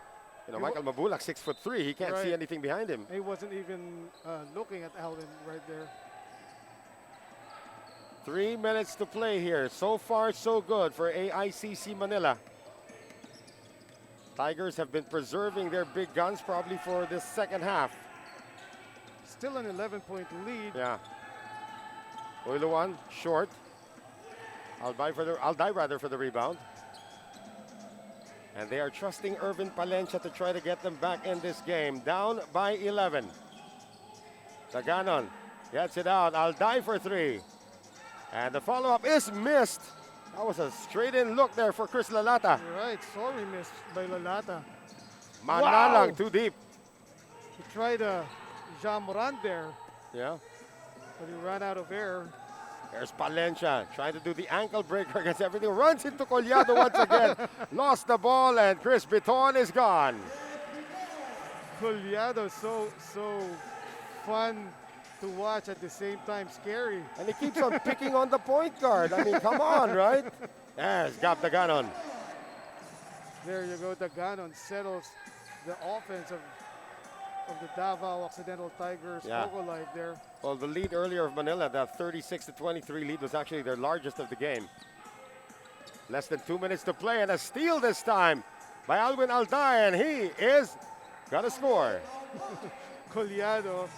you know, Michael Mabulak, 6'3", he can't see anything behind him. He wasn't even looking at Alvin right there. 3 minutes to play here. So far, so good for AICC Manila. Tigers have been preserving their big guns probably for this second half. Still an 11-point lead. Yeah. Oiluan, short. I'll die rather for the rebound. And they are trusting Irvin Palencia to try to get them back in this game. Down by 11. Taganon gets it out. I'll die for 3. And the follow-up is missed. That was a straight-in look there for Chris Lalata. Right, sorry missed by Lalata. Manalang, too deep. He tried a Jamoran there. Yeah. But he ran out of air. There's Palencia trying to do the ankle breaker against everything. Runs into Collado once again. Lost the ball, and Chris Biton is gone. Collado, so fun to watch, at the same time scary. And he keeps on picking on the point guard. I mean, come on, right? Yes, Gabdaganon. There you go. Daganon settles the offense of the Davao Occidental Tigers. Coco Life there. Well, the lead earlier of Manila, that 36-23 lead, was actually their largest of the game. Less than 2 minutes to play, and a steal this time by Alwin Alday, and he is gonna score. Collado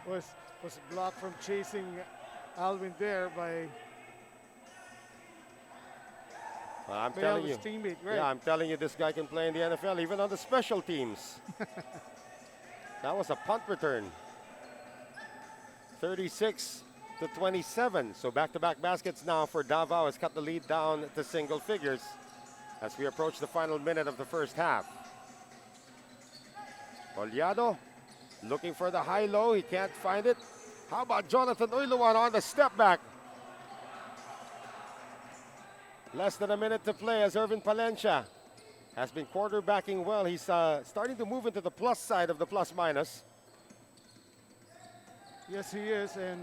was blocked from chasing Alvin there by I'm telling you, teammate, right? Yeah, I'm telling you, this guy can play in the NFL, even on the special teams. That was a punt return. 36-27. So back-to-back baskets now for Davao has cut the lead down to single figures as we approach the final minute of the first half. Collado looking for the high-low. He can't find it. How about Jonathan Oiluan on the step back? Less than a minute to play as Irvin Palencia has been quarterbacking well. He's starting to move into the plus side of the plus-minus. Yes, he is. And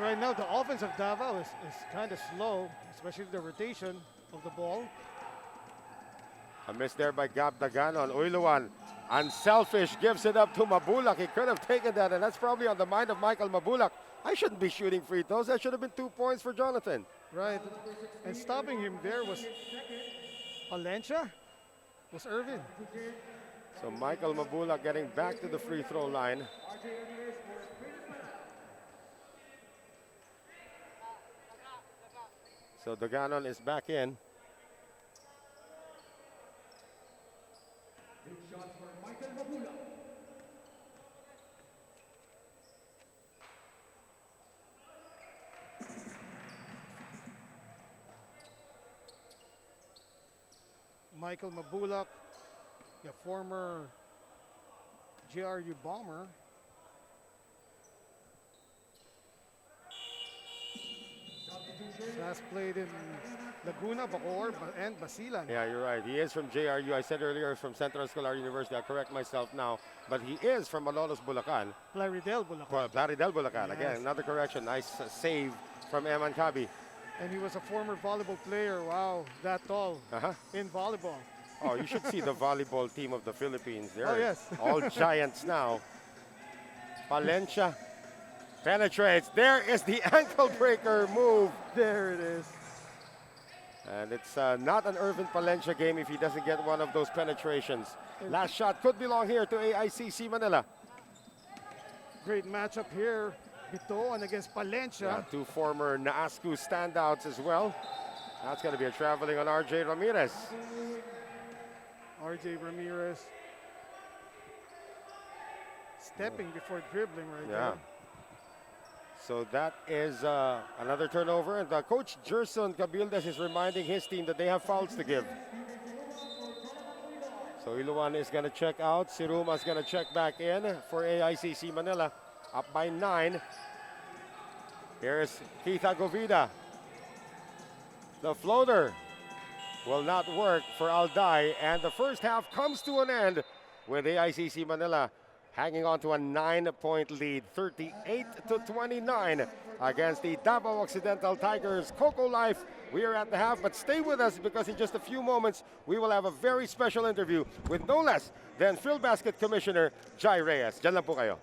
right now, the offense of Davao is kind of slow, especially the rotation of the ball. A miss there by Gabdaganon. Oiluan, unselfish, gives it up to Mabulak. He could have taken that, and that's probably on the mind of Michael Mabulak. I shouldn't be shooting free throws. That should have been 2 points for Jonathan. Right. And stopping him there was Palencia? Was Irvin. So Michael Mabula getting back to the free throw line. So Daganon is back in. Big shot for Michael Mabula. Michael Mabulak, the former JRU bomber. Has played in Laguna, Bacoor, and Basilan. Yeah, you're right. He is from JRU. I said earlier from Central Escolar University. I correct myself now. But he is from Malolos, Bulacan. Plaridel, Bulacan. Plaridel, Bulacan. Yes. Again, another correction. Nice save from Eman Kabi. And he was a former volleyball player. Wow, that tall in volleyball. Oh, you should see the volleyball team of the Philippines. They're Oh, yes. all giants now. Palencia penetrates. There is the ankle breaker move. There it is. And it's not an Irvin Palencia game if he doesn't get one of those penetrations. Last shot could belong here to AICC Manila. Great matchup here. Bitoan against Palencia. Yeah, two former Naascu standouts as well. That's going to be a traveling on RJ Ramirez. RJ Ramirez stepping before dribbling right Yeah. there. So that is another turnover. And Coach Gerson Cabildes is reminding his team that they have fouls to give. So Iluan is going to check out. Siruma is going to check back in for AICC Manila. Up by 9. Here's Keith Agovida. The floater will not work for Alday. And the first half comes to an end with AICC Manila hanging on to a 9-point lead, 38-29 against the Davao Occidental Tigers. Coco Life, we are at the half, but stay with us because in just a few moments, we will have a very special interview with no less than Filbasket Commissioner Jai Reyes. Diyan lang po kayo.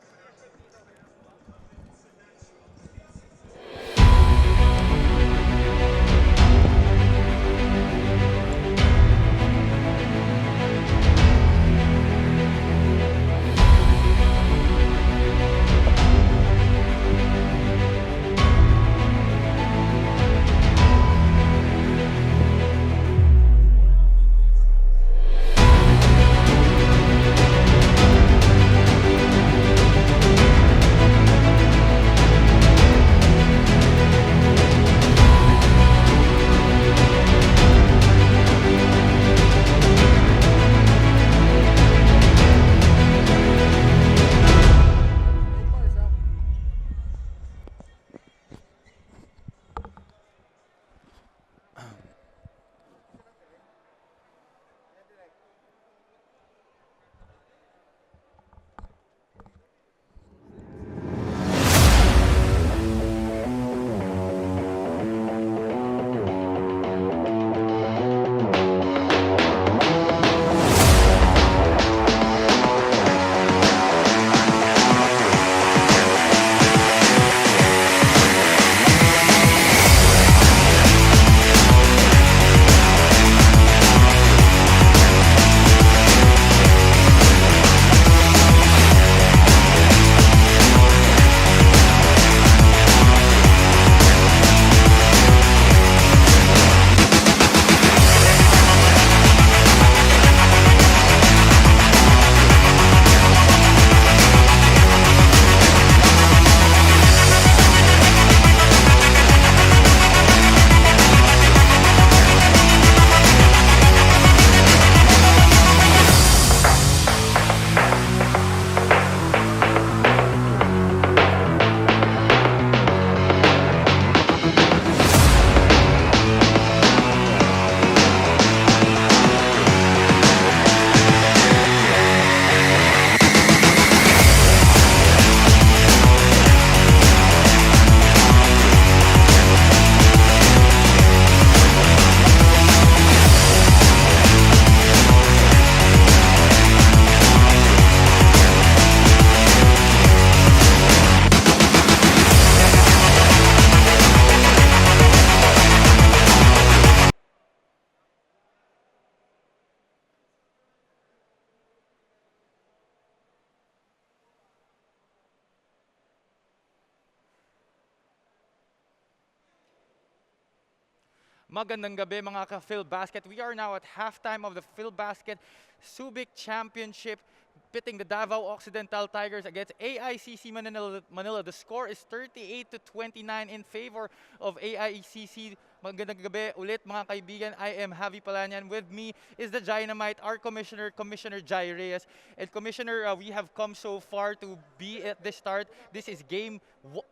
Magandang gabi mga ka-Filbasket. We are now at halftime of the Filbasket Subic Championship, pitting the Davao Occidental Tigers against AICC Manila. The score is 38-29 in favor of AICC. Magandang gabi ulit mga kaibigan. I am Javi Palanyan. With me is the Dynamite, our Commissioner Jai Reyes. And Commissioner, we have come so far to be at the start. This is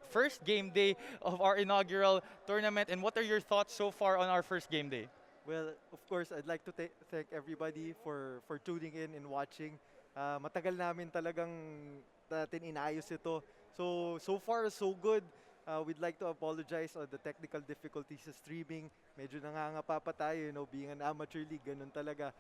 first game day of our inaugural tournament. And what are your thoughts so far on our first game day? Well, of course, I'd like to thank everybody for tuning in and watching. Matagal namin talagang natin inayos ito. So far, so good. We'd like to apologize on the technical difficulties sa streaming. Medyo nangangapa pa tayo, being an amateur league, ganun talaga.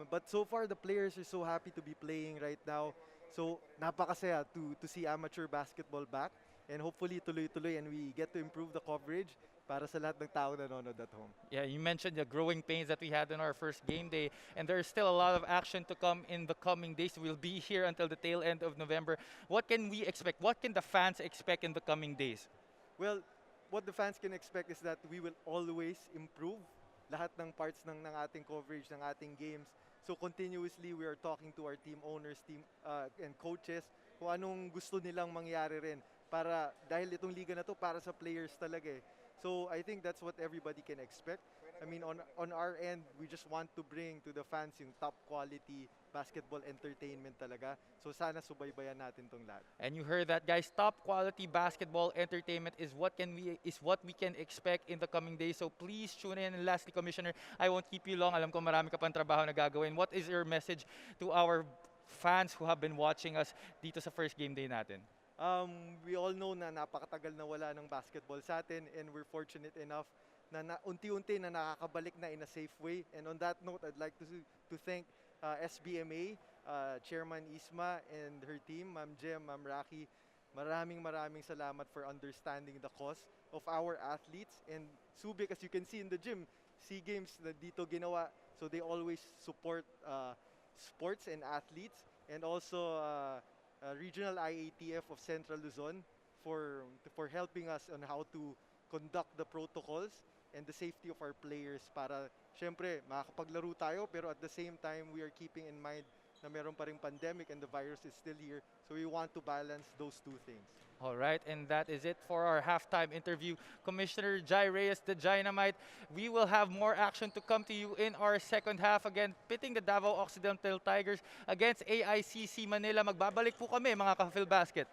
But so far, the players are so happy to be playing right now. So, napakasaya to see amateur basketball back. And hopefully, tuloy-tuloy and we get to improve the coverage para sa lahat ng tao nanonood at home. Yeah, you mentioned the growing pains that we had in our first game day, and there's still a lot of action to come in the coming days. We'll be here until the tail end of November. What can we expect? What can the fans expect in the coming days? Well, what the fans can expect is that we will always improve lahat ng parts ng ating coverage, ng ating games. So continuously, we are talking to our team owners, and coaches kung anong gusto nilang mangyari rin para dahil itong liga na to para sa players talaga eh. So I think that's what everybody can expect. I mean, on our end, we just want to bring to the fans yung top quality basketball entertainment talaga. So sana subaybayan natin tong lahat. And you heard that, guys. Top quality basketball entertainment is what we can expect in the coming days. So please tune in. And lastly, Commissioner, I won't keep you long. Alam ko marami ka pang trabaho na gagawin. What is your message to our fans who have been watching us dito sa first game day natin? We all know na napakatagal na wala ng basketball sa atin and we're fortunate enough na unti-unti na nakakabalik na in a safe way. And on that note, I'd like to thank SBMA, Chairman Isma and her team, Ma'am Jem, Ma'am Raki. Maraming salamat for understanding the cause of our athletes. And Subic, as you can see in the gym, SEA Games na dito ginawa. So they always support sports and athletes. And also Regional IATF of Central Luzon for helping us on how to conduct the protocols and the safety of our players para syempre makakapaglaro tayo pero at the same time we are keeping in mind na meron pa ring pandemic and the virus is still here, so we want to balance those two things. All right, and that is it for our halftime interview. Commissioner Jai Reyes, the Dynamite. We will have more action to come to you in our second half. Again, pitting the Davao Occidental Tigers against AICC Manila. Magbabalik po kami mga ka-Filbasket.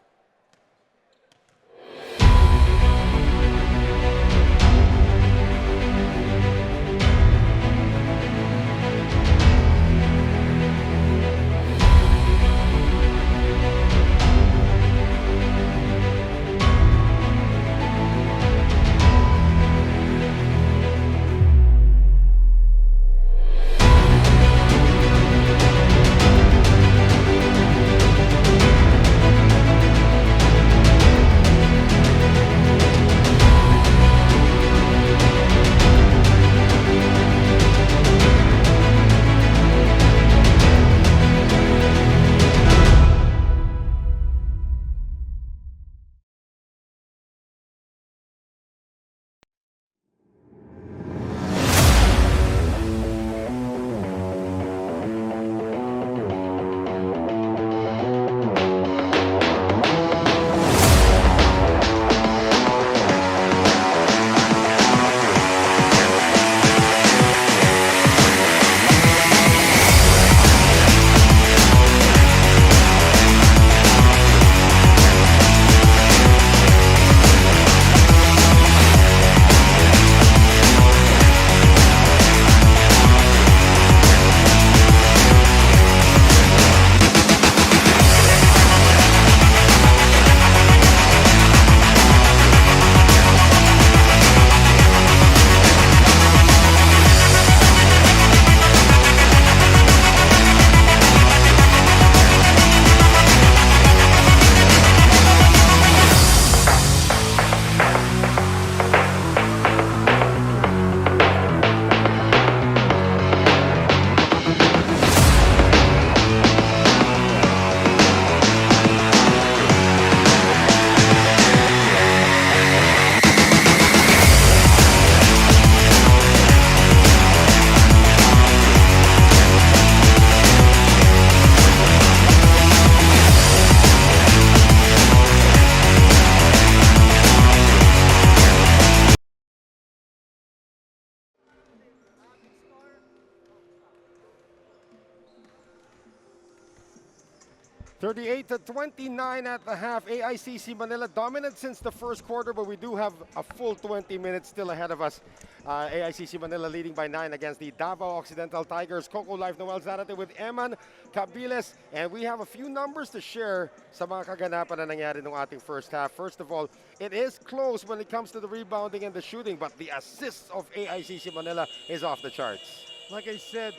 38 to 29 at the half. AICC Manila dominant since the first quarter, but we do have a full 20 minutes still ahead of us. AICC Manila leading by 9 against the Davao Occidental Tigers. Coco Life Noel Zarate with Eman Cabiles, and we have a few numbers to share sa mga kaganapan na nangyari nung ating first half. First of all, it is close when it comes to the rebounding and the shooting, but the assists of AICC Manila is off the charts. Like I said,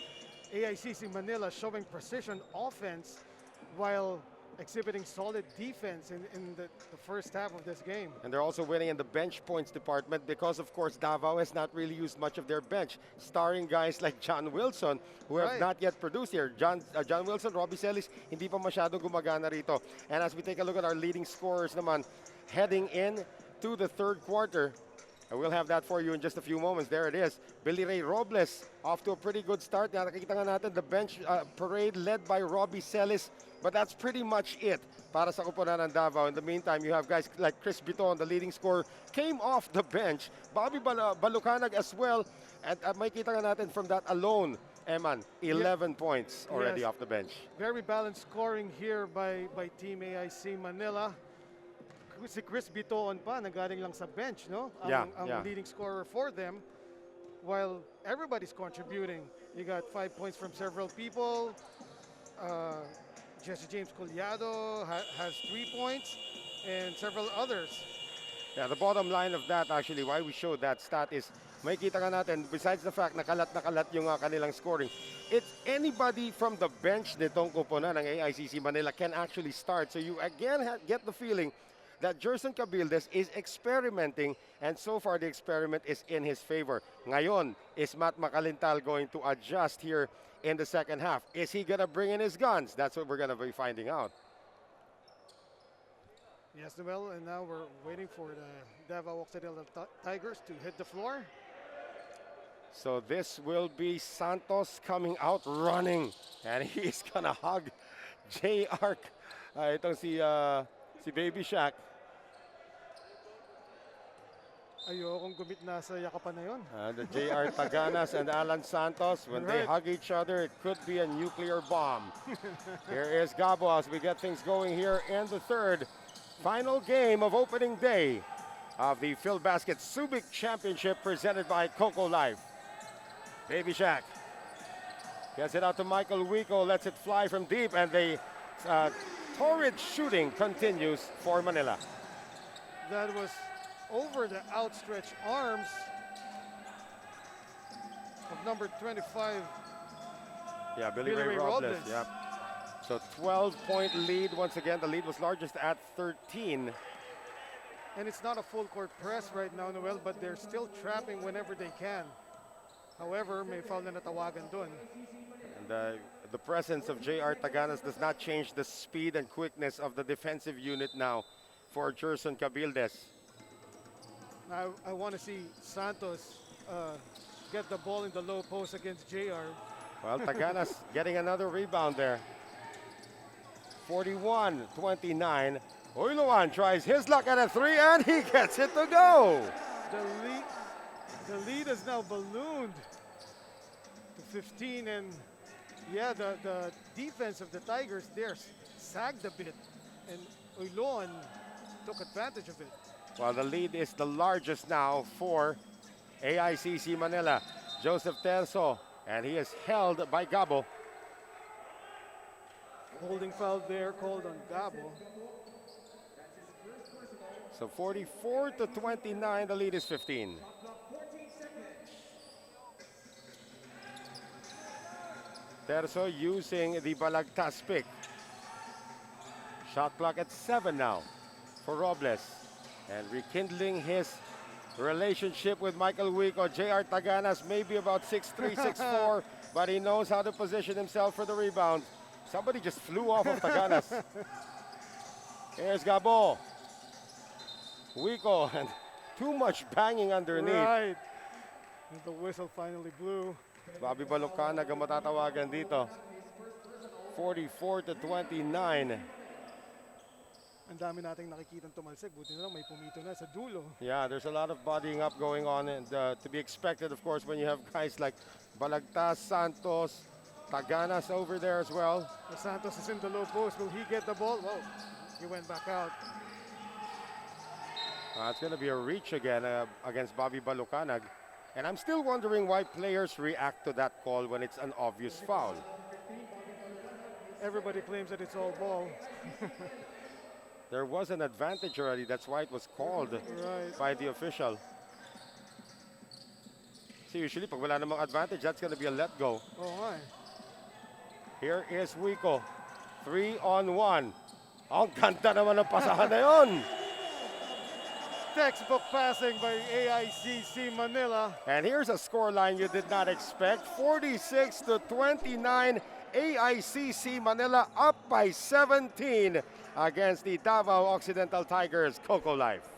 AICC Manila showing precision offense while exhibiting solid defense in the first half of this game. And they're also winning in the bench points department because, of course, Davao has not really used much of their bench, starring guys like John Wilson, who have not yet produced here. John Wilson, Robbie Celis, hindi pa masyadong gumagana rito. And as we take a look at our leading scorers naman, heading in to the third quarter, and we'll have that for you in just a few moments. There it is. Billy Ray Robles off to a pretty good start. Nakikita nga natin the bench parade led by Robbie Celis. But that's pretty much it para sa kupunan ng Davao. In the meantime, you have guys like Chris Biton, the leading scorer, came off the bench. Bobby Balucanag as well. And makikita nga natin from that alone, Eman, 11 points already off the bench. Very balanced scoring here by Team AIC Manila. Si Chris Biton pa, nagaling lang sa bench, no? Ang leading scorer for them, while everybody's contributing. You got 5 points from several people. Jesse James Collado has 3 points, and several others. Yeah, the bottom line of that, actually, why we showed that stat is, makikita nga natin, besides the fact na kalat yung kanilang scoring, it's anybody from the bench nitong kupunan ng AICC Manila can actually start. So you again get the feeling that Jerson Cabildes is experimenting, and so far the experiment is in his favor. Ngayon, is Matt Macalintal going to adjust here in the second half? Is he going to bring in his guns? That's what we're going to be finding out. Yes, Noel, and now we're waiting for the Davao Occidental Tigers to hit the floor. So this will be Santos coming out running, and he's going to hug J.R. Itong si Baby Shaq. Ayokong gumitna sa yakapan na yun. The J.R. Taganas and Alan Santos, when they hug each other, it could be a nuclear bomb. Here is Gabo as we get things going here in the third. Final game of opening day of the Filbasket Subic Championship presented by Coco Life. Baby Shaq gets it out to Michael Wico, lets it fly from deep, and the torrid shooting continues for Manila. That was over the outstretched arms of number 25. Yeah, Billy Ray Robles. Yep. So 12-point lead once again. The lead was largest at 13. And it's not a full court press right now, Noel, but they're still trapping whenever they can. However, may foul na natawagan dun. And the presence of J.R. Taganas does not change the speed and quickness of the defensive unit now for Jerson Cabildes. I want to see Santos get the ball in the low post against JR. Well, Taganas getting another rebound there. 41-29. Uiluan tries his luck at a three, and he gets it to go. The lead is now ballooned to 15, and yeah, the defense of the Tigers there sagged a bit, and Uiluan took advantage of it. Well, the lead is the largest now for AICC Manila. Joseph Terzo, and he is held by Gabo. Holding foul there called on Gabo. So 44-29, the lead is 15. Terzo using the Balagtas pick. Shot clock at 7 now for Robles. And rekindling his relationship with Michael Wico. J.R. Taganas maybe about 6'3", 6'4", but he knows how to position himself for the rebound. Somebody just flew off of Taganas. Here's Gabo. Wico, and too much banging underneath. Right. And the whistle finally blew. Bobby Balucanag ang matatawagan dito. 44-29. Ang dami nating nakikitang tumalsik. Buti na lang may pumito na sa dulo. Yeah, there's a lot of bodying up going on, and to be expected, of course, when you have guys like Balagtas, Santos, Taganas over there as well. Dos Santos is in the low post. Will he get the ball? Whoa, he went back out. It's going to be a reach again against Bobby Balucanag. And I'm still wondering why players react to that call when it's an obvious foul. Everybody claims that it's all ball. There was an advantage already. That's why it was called by the official. See, usually pag wala namang advantage, that's going to be a let go. Oh my. Here is Wico. 3-on-1. Ang ganda naman ng pasahan na yun. Textbook passing by AICC Manila. And here's a scoreline you did not expect. 46-29. AICC Manila up by 17 against the Davao Occidental Tigers. Coco Life.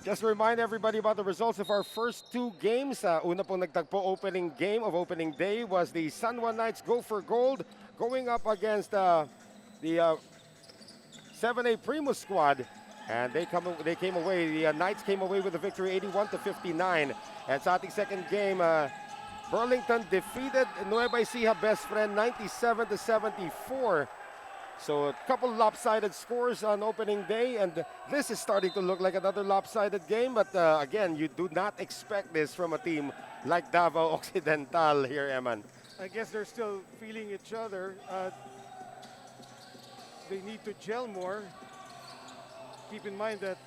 Just to remind everybody about the results of our first two games. Una pong nagtagpo opening game of opening day was the San Juan Knights Go for Gold going up against the 7A Primus squad. And they came away, the Knights came away with a victory 81-59. And sa ating second game, Burlington defeated Nueva Ecija Best Friend 97-74. So a couple lopsided scores on opening day, and this is starting to look like another lopsided game. But again, you do not expect this from a team like Davao Occidental here, Eman. I guess they're still feeling each other. They need to gel more. Keep in mind that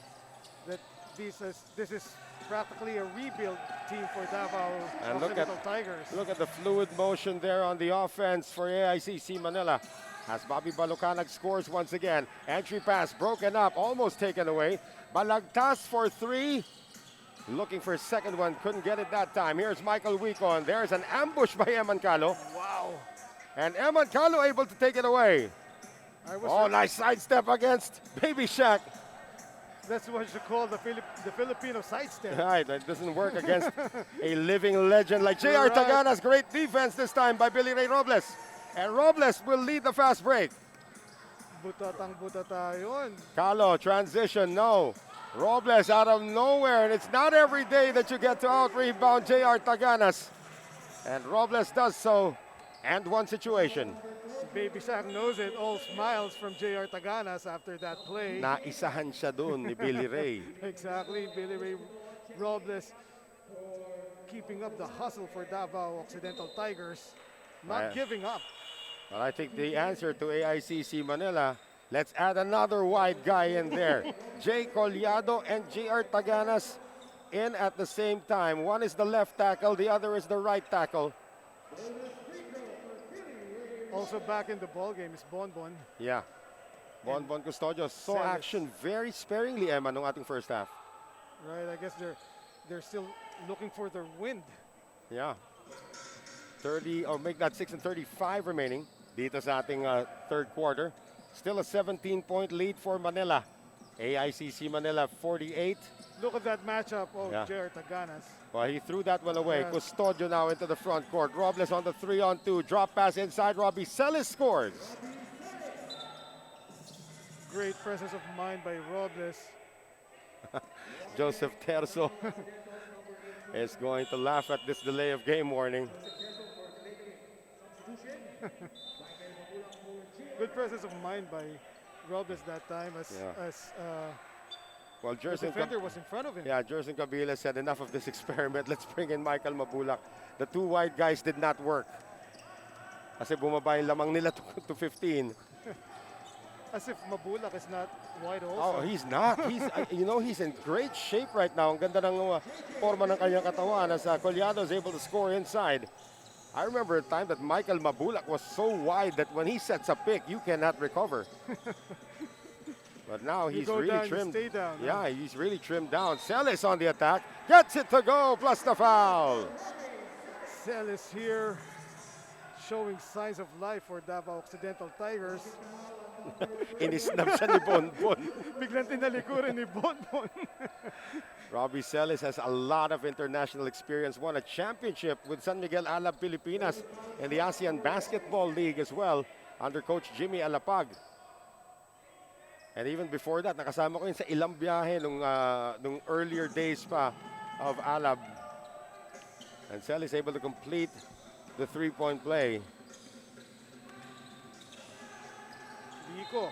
this is practically a rebuild team for Davao And Occidental Tigers. Look at the fluid motion there on the offense for AICC Manila. As Bobby Balucanag scores once again. Entry pass broken up, almost taken away. Balagtas for three. Looking for a second one, couldn't get it that time. Here's Michael Wico, and there's an ambush by Eman Calo. Wow. And Eman Calo able to take it away. Nice sidestep against Baby Shack. That's what you call the Filipino sidestep. Right, it doesn't work against a living legend like J.R. Taganas. Great defense this time by Billy Ray Robles. And Robles will lead the fast break. Butatang-butata yun. Calo, transition, no. Robles out of nowhere, and it's not every day that you get to out-rebound J.R. Taganas. And Robles does so, and one situation. Baby Shaq knows it, all smiles from J.R. Taganas after that play. Naisahan siya dun ni Billy Ray. Exactly, Billy Ray Robles keeping up the hustle for Davao Occidental Tigers, not giving up. Well, I think the answer to AICC Manila, let's add another wide guy in there. Jay Collado and J.R. Taganas in at the same time. One is the left tackle, the other is the right tackle. Also back in the ball game is Bonbon. Yeah. Bonbon Custodios saw action very sparingly, Emma, nung ating first half. Right, I guess they're still looking for their wind. Yeah. 30, or make that 6 and 35 remaining dito sa ating third quarter. Still a 17-point lead for Manila. AICC Manila 48. Look at that matchup of J.R. Taganas. Well, he threw that one away. Custodio now into the front court. Robles on the 3-on-2. Drop pass inside. Robbie Celis scores. Great presence of mind by Robles. Joseph Terzo is going to laugh at this delay of game warning. Good presence of mind by Robles that time as well, the defender was in front of him. Yeah, Jerson Cabila said enough of this experiment. Let's bring in Michael Mabulak. The two wide guys did not work. Kasi bumaba yung lamang nila to 15. As if Mabulak is not wide Oh, also. he's not. He's, you know, he's in great shape right now. Ang ganda ng forma ng kanyang katawan as Collado is able to score inside. I remember a time that Michael Mabulak was so wide that when he sets a pick, you cannot recover. But now You he's go really down, you trimmed. stay down, huh? Yeah, he's really trimmed down. Celis on the attack. Gets it to go, plus the foul. Celis here showing signs of life for Davao Occidental Tigers. Inisnab siya ni Bonbon. Biglang tinalikuran ni Bonbon. Robbie Celis has a lot of international experience, won a championship with San Miguel Alab Pilipinas in the ASEAN Basketball League as well under Coach Jimmy Alapag. And even before that, nakasama ko yun sa ilang biyahe nung earlier days pa of Alab. And Celis able to complete the three-point play. Vico.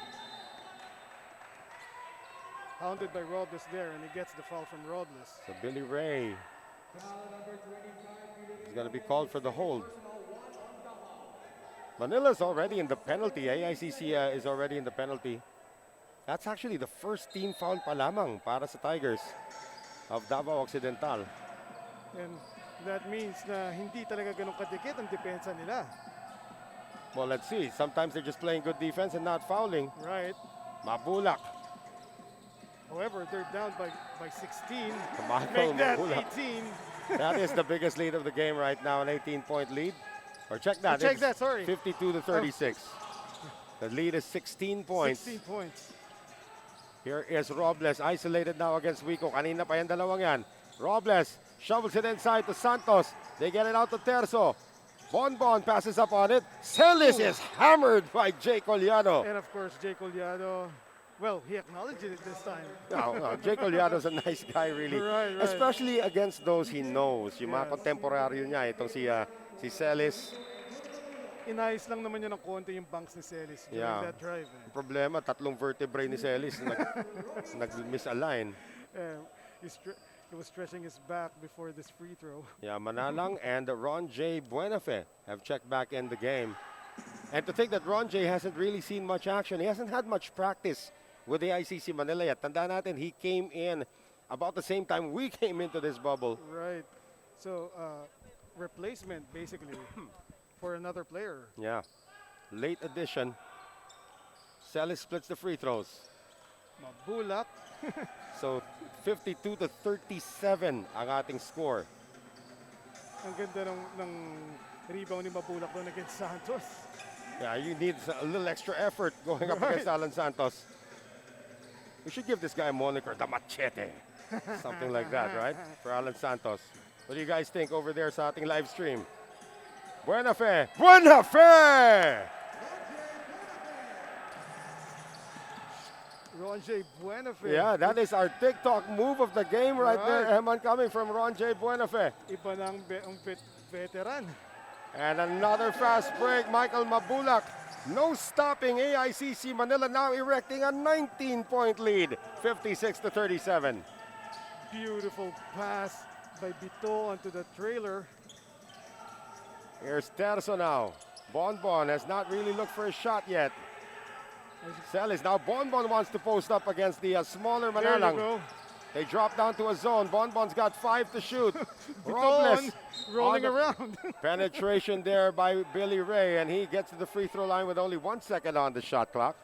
Hounded by Robles there, and he gets the foul from Robles. So Billy Ray is going to be called for the hold. Manila's already in the penalty. AICC is already in the penalty. That's actually the first team foul pa lamang para sa Tigers of Davao Occidental. And that means na hindi talaga ganun kadikit ang depensa nila. Well, let's see. Sometimes they're just playing good defense and not fouling. Right. Mabulak. However, they're down by 16. Michael Make that Mabulak. 18. That is the biggest lead of the game right now, an 18-point lead. Or check that. Check it's that, sorry. 52 to 36. The lead is 16 points. 16 points. Here is Robles, isolated now against Wico. Kanina pa yung dalawang yan. Robles shovels it inside to Santos. They get it out to Terzo. Bonbon passes up on it. Celis is hammered by Jay Collado. And of course, Jay Collado, well, he acknowledged it this time. No, Jay Collado's a nice guy, really. Right. Especially against those he knows. Yung mga Yes. contemporaryo niya, itong si Celis. Inayos lang naman yun ng konti yung banks ni Celis during Yeah. that drive. Ang problema, tatlong vertebrae ni Celis nag-misalign. He was stretching his back before this free throw. Yeah, Manalang and Ron J. Buenafe have checked back in the game. And to think that Ron J. hasn't really seen much action, he hasn't had much practice with the AICC Manila yet. Tandaan natin, he came in about the same time we came into this bubble. Right. So, replacement basically for another player. Yeah, late addition. Celis splits the free throws. Mabulak. So 52 to 37 ang ating score. Ang ganda ng rebound ni Mabulak doon against Santos. Yeah, you need a little extra effort going up Right. against Alan Santos. We should give this guy a moniker, the Machete. Something like that, right? For Alan Santos. What do you guys think over there sa ating live stream? Buenafe! Buenafe! Ron J. Buenafe. Yeah, that is our TikTok move of the game right there. Right. Eman coming from Ron J. Buenafe. Iba ng veteran. And another fast break, Michael Mabulak. No stopping AICC Manila now erecting a 19-point lead, 56 to 37. Beautiful pass by Bito onto the trailer. Here's Terzo now. Bonbon has not really looked for a shot yet. Celis now. Bonbon wants to post up against the smaller There you Manalang. go. They drop down to a zone. Bonbon's got 5 to shoot. Biton Robles rolling on the around. penetration there by Billy Ray, and he gets to the free throw line with only 1 second on the shot clock.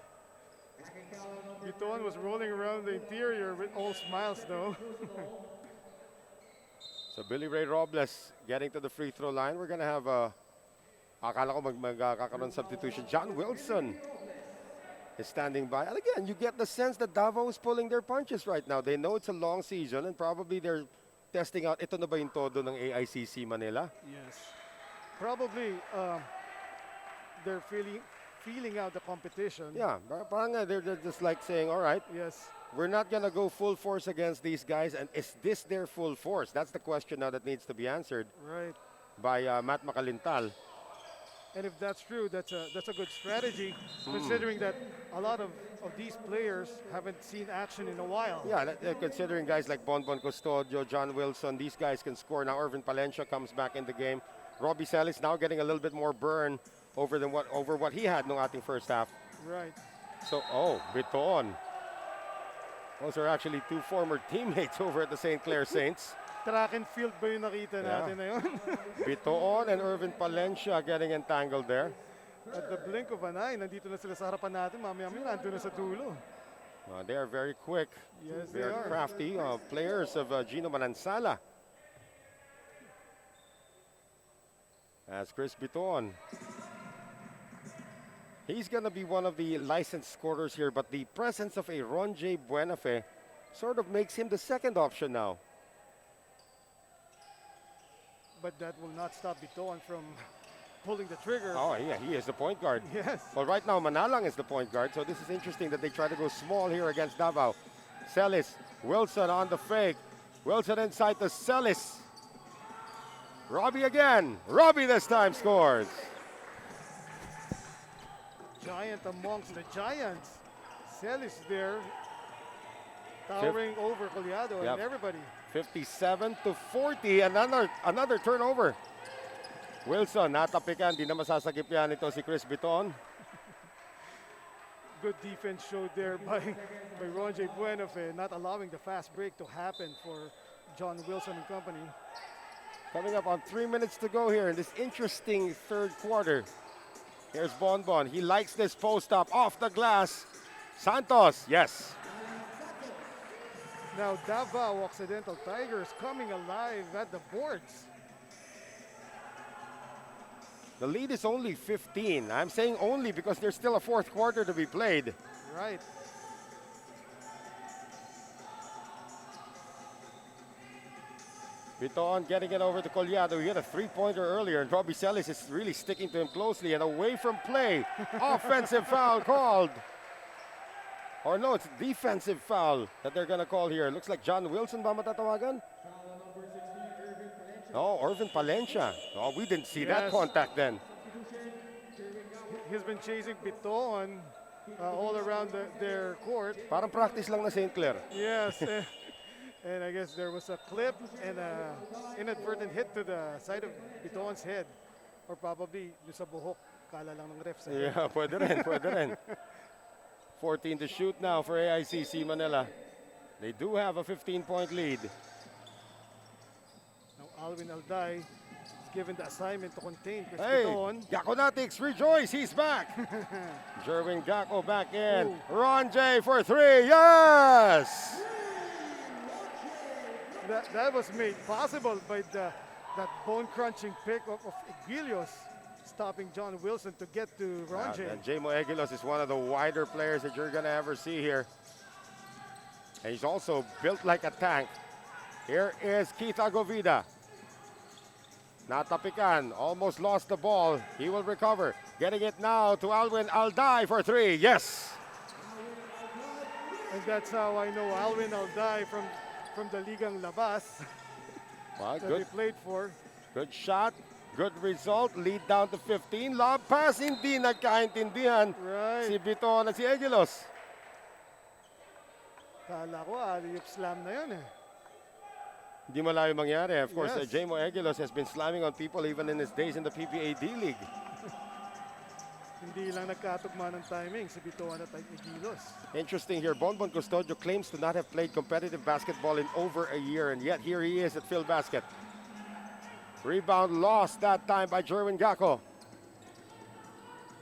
Biton was rolling around the interior with all smiles though. So Billy Ray Robles getting to the free throw line. We're gonna have akala ko magkakaroon substitution. John Wilson is standing by. And again, you get the sense that Davao is pulling their punches right now. They know it's a long season and probably they're testing out, ito na ba yung todo ng AICC Manila? Yes. Probably they're feeling out the competition. Yeah, parang they're just like saying, all right, Yes. we're not gonna go full force against these guys. And is this their full force? That's the question now that needs to be answered Right. by Matt Makalintal. And if that's true, that's a good strategy, considering that a lot of these players haven't seen action in a while. Yeah, considering guys like Bonbon Custodio, John Wilson, these guys can score. Now Irvin Palencia comes back in the game. Robbie Celis now getting a little bit more burn over what he had no ating first half. Right. So, Biton. Those are actually two former teammates over at the St. Clair Saints. Track and field ba yung nakita natin na yun? Biton and Irvin Palencia getting entangled there. At the blink of an eye, nandito na sila sa harapan natin. Mamaya-maya, nandito na sa dulo. They are very quick. Yes, They are crafty players of Gino Manansala. As Chris Biton. He's going to be one of the licensed scorers here, but the presence of a Ronjay Buenafe sort of makes him the second option now. But that will not stop Biton from pulling the trigger. Oh, yeah, he is the point guard. Yes. Well, right now, Manalang is the point guard, so this is interesting that they try to go small here against Davao. Celis, Wilson on the fake. Wilson inside to Celis. Robbie again. Robbie this time scores. Giant amongst the giants. Celis there, towering over Collado and everybody. 57-40, another turnover. Wilson, natapikan, di na masasagip yan ito si Chris Biton. Good defense showed there by Ronjay Buenafe, not allowing the fast break to happen for John Wilson and company. Coming up on 3 minutes to go here in this interesting third quarter. Here's Bonbon. He likes this post-up off the glass. Santos, yes. Now Davao Occidental Tigers coming alive at the boards. The lead is only 15. I'm saying only because there's still a fourth quarter to be played. Right. Biton getting it over to Collado. He had a three-pointer earlier, and Robbie Celis is really sticking to him closely and away from play. Offensive foul called. Or no, it's defensive foul that they're going to call here. Looks like John Wilson ba matatawagan? Oh, Irvin Palencia. Oh, we didn't see that contact then. He's been chasing Biton all around their court. Parang practice lang na St. Clair. Yes. And I guess there was a clip and an inadvertent hit to the side of Biton's head. Or probably yung sa buhok. Kala lang ng ref sa head. Yeah, pwede rin. 14 to shoot now for AICC Manila. They do have a 15-point lead. Now Alvin Alday is given the assignment to contain Chris Biton. Gakonatics, rejoice, he's back. Jerwin Gako back in. Ron J for three, yes! That was made possible by that bone-crunching pick of Igilios, stopping John Wilson to get to Ronjay. And Jamo Aguilos is one of the wider players that you're going to ever see here. And he's also built like a tank. Here is Keith Agovida. Natapikan, almost lost the ball. He will recover. Getting it now to Alwin Alday for three, yes! And that's how I know Alwin Alday from the Ligang Labas that he played for. Good shot, good result, lead down to 15. Lob pass, hindi nagkaintindihan si Biton at si Aguilos. Kala ko, alley-oop slam na yun eh. Hindi malayo mangyari. Of course, Jamo Aguilos has been slamming on people even in his days in the PBA D-League. Hindi lang nagkatugma ng timing si Biton at Aguilos. Interesting here, Bonbon Custodio claims to not have played competitive basketball in over a year, and yet here he is at Filbasket. Rebound lost that time by Jerwin Gako.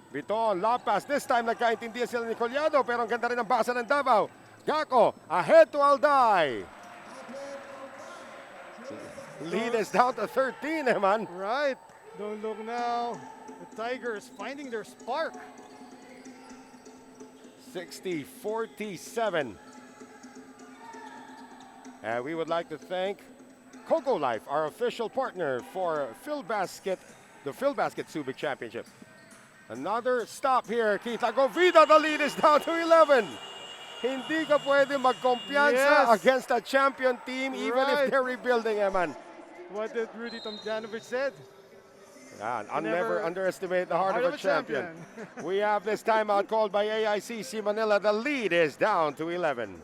Biton, lob pass. This time nagkaintindihan sila ni Collado, pero ang ganda rin ang basa ng Davao. Gako, ahead to Alday. Lead is down to 13, man. Right. Don't look now. The Tigers finding their spark. 60-47. And we would like to thank Coco Life, our official partner for Filbasket, the Filbasket Subic Championship. Another stop here. Kita Govida, the lead is down to 11. Hindi ka pwede magkumpiyansa against a champion team even if they're rebuilding, man. What did Rudy Tomjanovic said? Never underestimate the heart of a champion. We have this timeout called by AICC Manila. The lead is down to 11.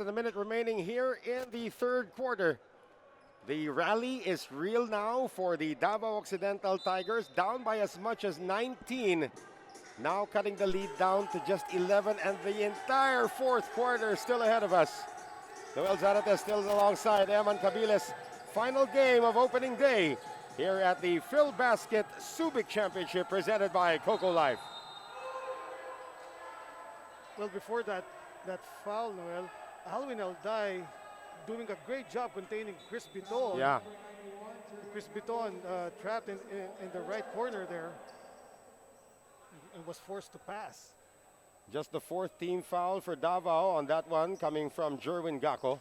than a minute remaining here in the third quarter. The rally is real now for the Davao Occidental Tigers, down by as much as 19. Now cutting the lead down to just 11, and the entire fourth quarter still ahead of us. Noel Zarate still alongside Eman Cabiles. Final game of opening day here at the Filbasket Subic Championship presented by Coco Life. Well, before that foul, Noel, Alwin Alday doing a great job containing Chris Biton. Yeah. Chris Biton trapped in the right corner there and was forced to pass. Just the fourth team foul for Davao on that one, coming from Jerwin Gacko.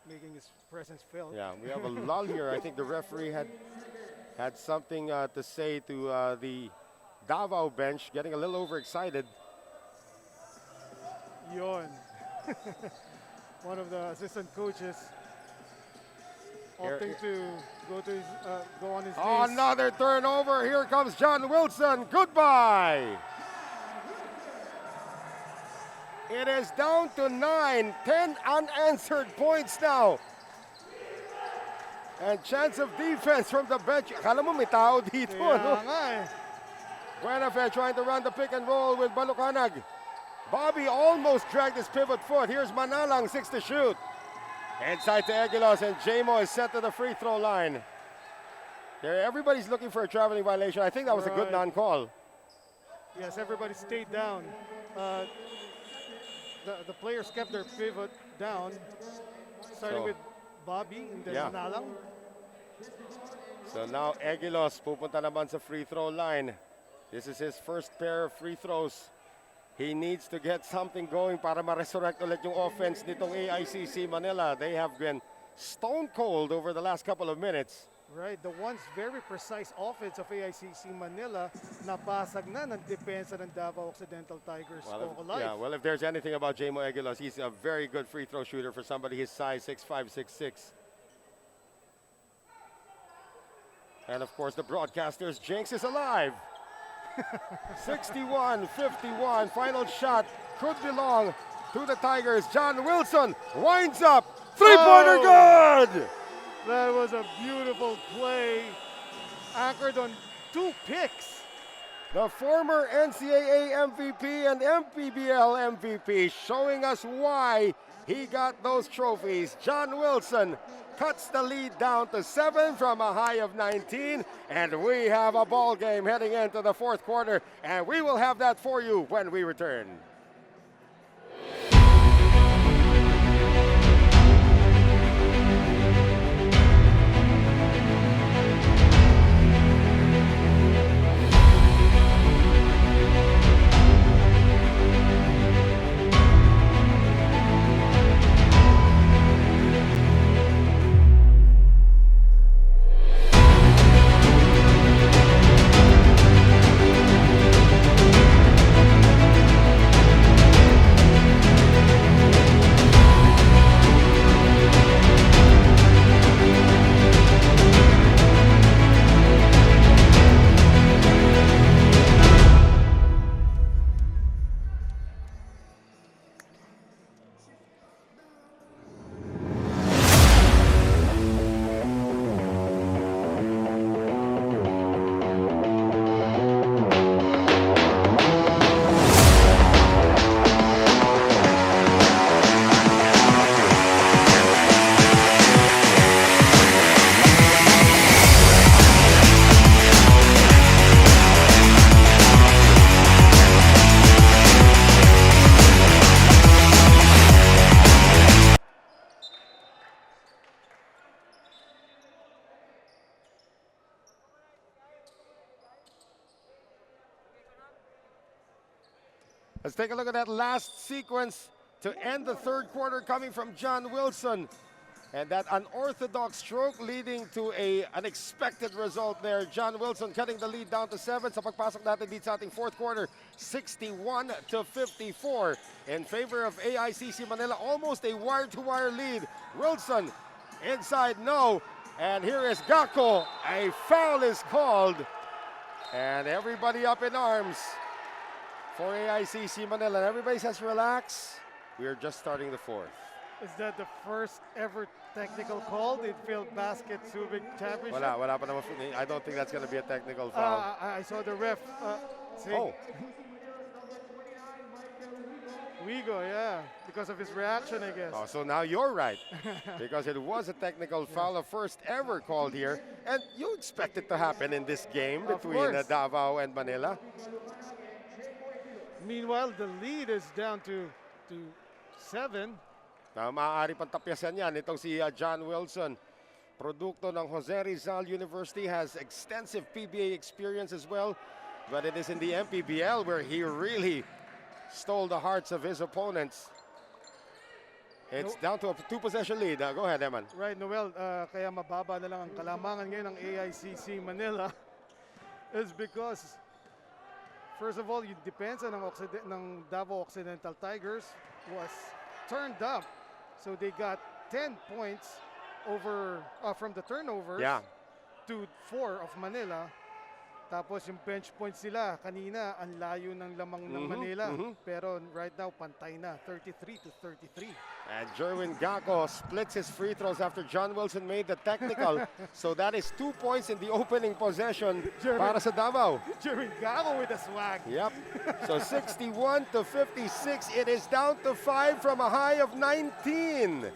Making his presence felt. Yeah, we have a lull here. I think the referee had something to say to the Davao bench, getting a little overexcited. Yon. One of the assistant coaches opting to go on his knees. Another turnover. Here comes John Wilson. Goodbye. It is down to 9, 10 unanswered points now. And chance of defense from the bench. Akala mo may tao dito, no? Kaya nga eh. Buenafe trying to run the pick and roll with Balucanag. Bobby almost dragged his pivot foot. Here's Manalang, 6 to shoot. Inside to Aguilas, and Jamo is sent to the free throw line. There, everybody's looking for a traveling violation. I think that was a good non-call. Yes, everybody stayed down. The players kept their pivot down, starting with Bobby and then Manalang. So now Aguilas pupunta naman sa free throw line. This is his first pair of free throws. He needs to get something going para ma-resurrect ulit yung offense nitong AICC Manila. They have been stone cold over the last couple of minutes. Right, the once very precise offense of AICC Manila nabasag na ng depensa ng Davao Occidental Tigers. Well, if there's anything about Jamo Aguilas, he's a very good free throw shooter for somebody his size, 6'5", 6'6". And of course, the broadcasters, Jinx is alive. 61-51, final shot could belong to the Tigers. John Wilson winds up, three-pointer good! That was a beautiful play, anchored on 2 picks. The former NCAA MVP and MPBL MVP showing us why he got those trophies. John Wilson cuts the lead down to 7 from a high of 19, and we have a ball game heading into the fourth quarter, and we will have that for you when we return. Let's take a look at that last sequence to end the third quarter coming from John Wilson. And that unorthodox stroke leading to an unexpected result there. John Wilson cutting the lead down to 7 sa pagpasok natin dito sa ating fourth quarter. 61-54 in favor of AICC Manila. Almost a wire-to-wire lead. Wilson inside, no. And here is Gacko. A foul is called. And everybody up in arms. for AICC Manila. And everybody says relax. We are just starting the fourth. Is that the first ever technical call in Filbasket Subic Championship? Wala pa naman. I don't think that's going to be a technical foul. I saw the ref saying, Oh, Wigo, yeah, because of his reaction, I guess. oh, so now you're right. Because it was a technical foul, the first ever called here. And you expect it to happen in this game Of between course. Davao and Manila. Meanwhile, the lead is down to 7. Na maaari pang tapyasan yan. Itong si John Wilson, produkto ng Jose Rizal University, has extensive PBA experience as well. But it is in the MPBL where he really stole the hearts of his opponents. It's down to a 2-possession lead. Go ahead, Eman. Right, Noel, kaya mababa na lang ang kalamangan ngayon ng AICC Manila is because, first of all, yung depensa ng Davao Occidental Tigers was turned up. So they got 10 points over from the turnovers to 4 of Manila. Tapos yung bench points sila, kanina, ang layo ng lamang ng Manila. Pero right now, pantay na, 33-33. And Jerwin Gaco splits his free throws after John Wilson made the technical. So that is 2 points in the opening possession para sa Davao. Jerwin Gaco with a swag. Yep. So 61-56. It is down to 5 from a high of 19.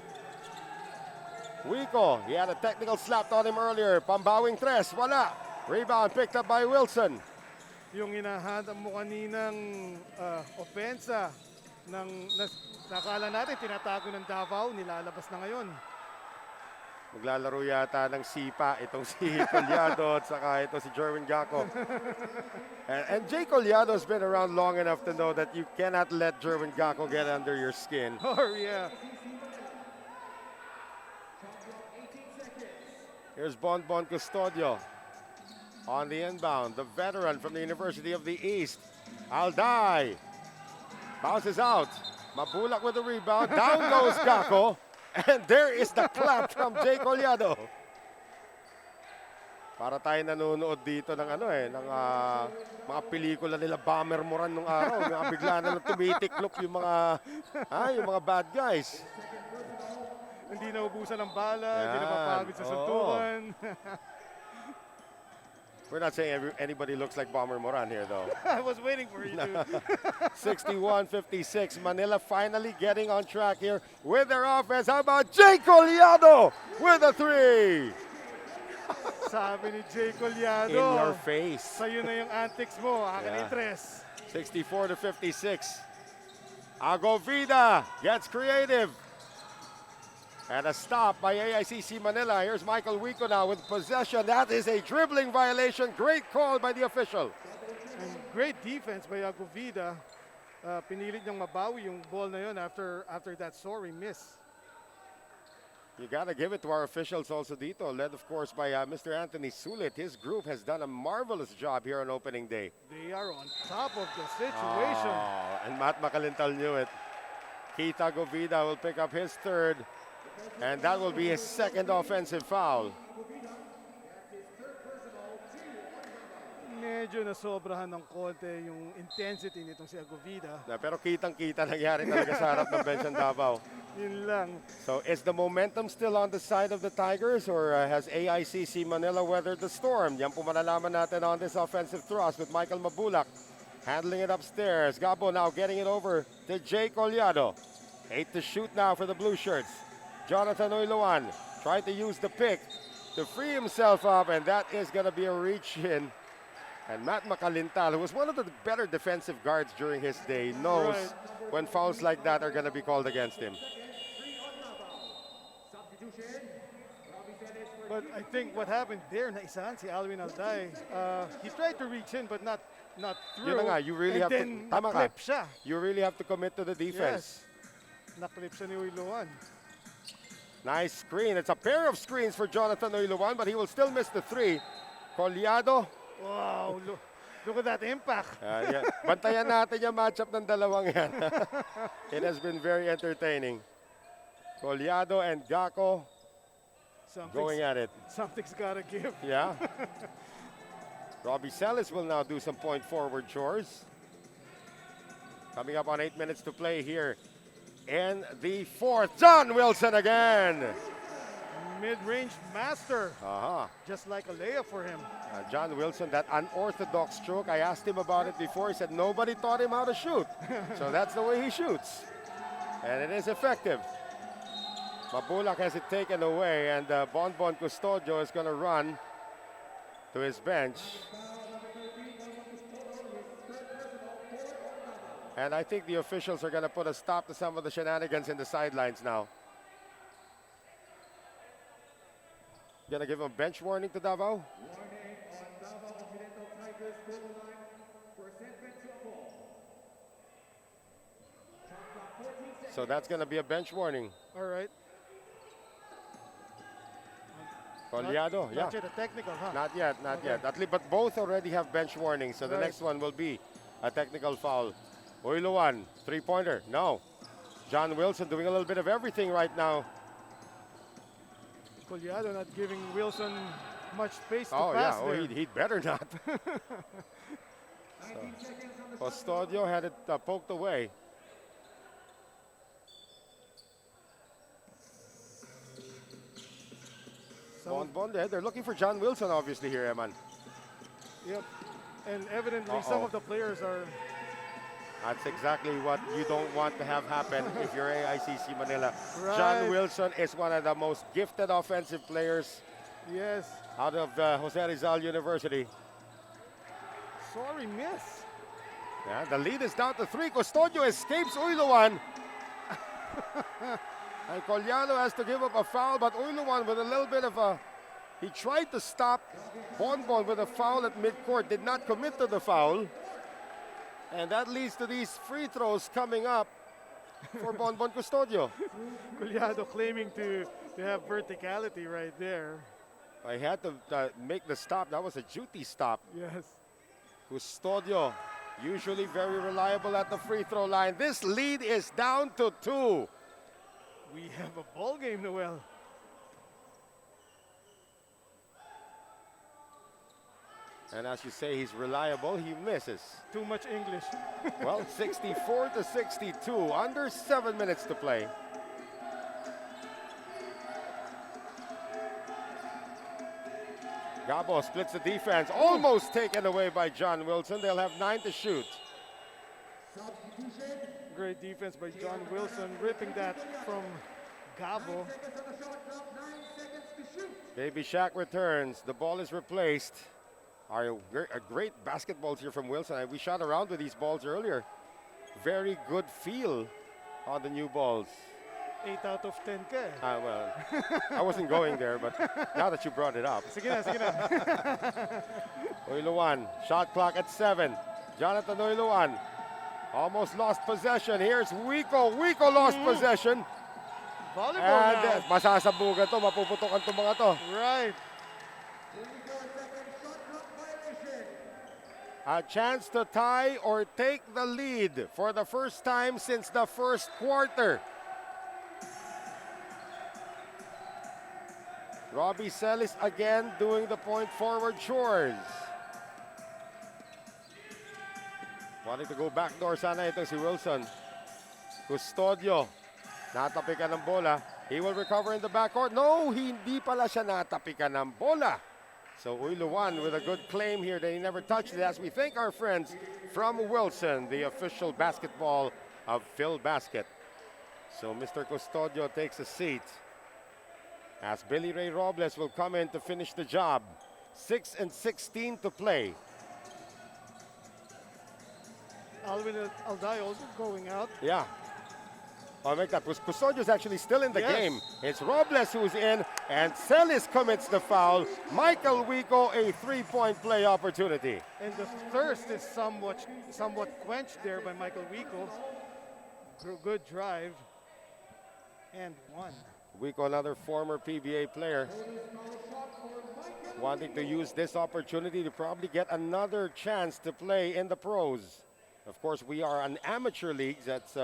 Wico, he had a technical slapped on him earlier. Pambawing tres, wala. Rebound picked up by Wilson. Yung inahanda mo kaninang opensa ng nakala natin tinatago ng Davao, nilalabas na ngayon. Maglalaro yata ng sipa itong si Collado at saka ito si Jerwin Gaco. and Jay Collado has been around long enough to know that you cannot let Jerwin Gaco get under your skin. Oh yeah. Here's Bonbon Custodio on the inbound, the veteran from the University of the East. Alday bounces out. Mabulak with the rebound. Down goes Gaco. And there is the clap from Jay Collado. Para tayo nanonood dito ng mga pelikula nila Bomber Moran nung araw. Mga bigla na lang tumitiklop yung mga bad guys. Hindi naubusan ng bala, hindi na mapagod sa suntukan. We're not saying anybody looks like Bomber Moran here, though. I was waiting for you to. 61-56. Manila finally getting on track here with their offense. How about Jay Collado with a 3? Sabi ni Jay Collado. In your face. Sa'yo na yung antics mo, akin interest. 64-56. Agovida gets creative. And a stop by AICC Manila. Here's Michael Wico now with possession. That is a dribbling violation. Great call by the official. And great defense by Agovida. Pinilit niyang mabawi yung ball na yun after that soaring miss. You got to give it to our officials also dito, led of course by Mr. Anthony Sulit. His group has done a marvelous job here on opening day. They are on top of the situation. Oh, and Matt Makalintal knew it. Keith Agovida will pick up his third. And that will be his second offensive foul. Medyo nasobrahan ng konti yung intensity nitong si Agovida. Pero kitang-kita nangyari talaga sa harap ng bench ng Davao. Yun lang. So is the momentum still on the side of the Tigers or has AICC Manila weathered the storm? Yan po malalaman natin on this offensive thrust with Michael Mabulak handling it upstairs. Gabo now getting it over to Jay Collado. 8 to shoot now for the blue shirts. Jonathan Oiluan tried to use the pick to free himself up, and that is going to be a reach in. And Matt Makalintal, who was one of the better defensive guards during his day, knows when fouls like that are going to be called against him. But I think what happened there, naisahan si Alwin Alday. He tried to reach in but not through. Yun na nga, you really have to, tama ka, naklip siya. you really have to commit to the defense. Yes. Naklip siya ni Oiluan. Nice screen. It's a pair of screens for Jonathan Oiluan, but he will still miss the 3. Collado. Wow, look at that impact. Yeah. Bantayan natin yung matchup ng dalawang yan. It has been very entertaining. Collado and Gaco going at it. Something's gotta give. Yeah. Robbie Celis will now do some point forward chores. Coming up on 8 minutes to play here in the fourth. John Wilson again. Mid-range master, Uh-huh. just like a layup for him. John Wilson, that unorthodox stroke, I asked him about it before. He said nobody taught him how to shoot. So that's the way he shoots. And it is effective. Mabulak has it taken away, and Bonbon Custodio is going to run to his bench. And I think the officials are going to put a stop to some of the shenanigans in the sidelines now. Going to give him bench warning to Davao? Warning on Davao Occidental Tigers goal line for sentiment to a ball. Shot clock 14 seconds. So that's going to be a bench warning. All right. Collado, yeah. Not yet a technical, huh? Not yet, not Okay. yet. At least, but both already have bench warnings. So the Right. next one will be a technical foul. Uiluan, three-pointer, no. John Wilson doing a little bit of everything right now. Collado not giving Wilson much space to Oh yeah, pass oh, there. he'd better not. 19 seconds on the Custodio had it poked away. So, They're looking for John Wilson obviously here, Eman. yep. And evidently some Uh-oh. of the players are, That's exactly what you don't want to have happen if you're AICC Manila. Right. John Wilson is one of the most gifted offensive players yes, out of Jose Rizal University. sorry miss. Yeah, the lead is down to 3. Custodio escapes Uiluan. And Collado has to give up a foul, but Uiluan with a little bit of a... He tried to stop Bonbon with a foul at midcourt, did not commit to the foul. And that leads to these free throws coming up for Bonbon Custodio. Collado claiming to have verticality right there. I had to make the stop. That was a duty stop. Yes. Custodio, usually very reliable at the free throw line. This lead is down to 2. We have a ball game, Noel. And as you say, he's reliable. He misses. Too much English. Well, 64 to 62. Under 7 minutes to play. Gabo splits the defense. Almost taken away by John Wilson. They'll have 9 to shoot. substitution. Great defense by John Wilson, ripping that from Gabo. 9 seconds on the shot clock, 9 seconds to shoot. Baby Shaq returns. The ball is replaced. A great basketballs here from Wilson. We shot around with these balls earlier. Very good feel on the new balls. 8 out of 10 ka eh. Well, I wasn't going there, but now that you brought it up. Sige na, sige na. Uiluan, shot clock at 7. Jonathan Uiluan almost lost possession. Here's Wico. Wico lost possession. Volleyball And now. masasabugan to, mapuputokan to mga to. Right. 24-second shot clock violation. A chance to tie or take the lead for the first time since the first quarter. Robbie Celis again doing the point forward chores. Wanting to go backdoor sana ito si Wilson. Custodio, natapikan ng bola. He will recover in the backcourt. No, hindi pala siya natapikan ng bola. So Uiluan with a good claim here that he never touched it, as we thank our friends from Wilson, the official basketball of Filbasket. So Mr. Custodio takes a seat as Billy Ray Robles will come in to finish the job. 6 and 16 to play. Alvin Alday also going out. Yeah. I'll make that. Custodio's actually still in the Yes. game. It's Robles who's in, and Celis commits the foul. Michael Wico, a three-point play opportunity. And the thirst is somewhat quenched there by Michael Wico. Good drive. And 1. Wico, another former PBA player, wanting to use this opportunity to probably get another chance to play in the pros. Of course, we are an amateur league. That's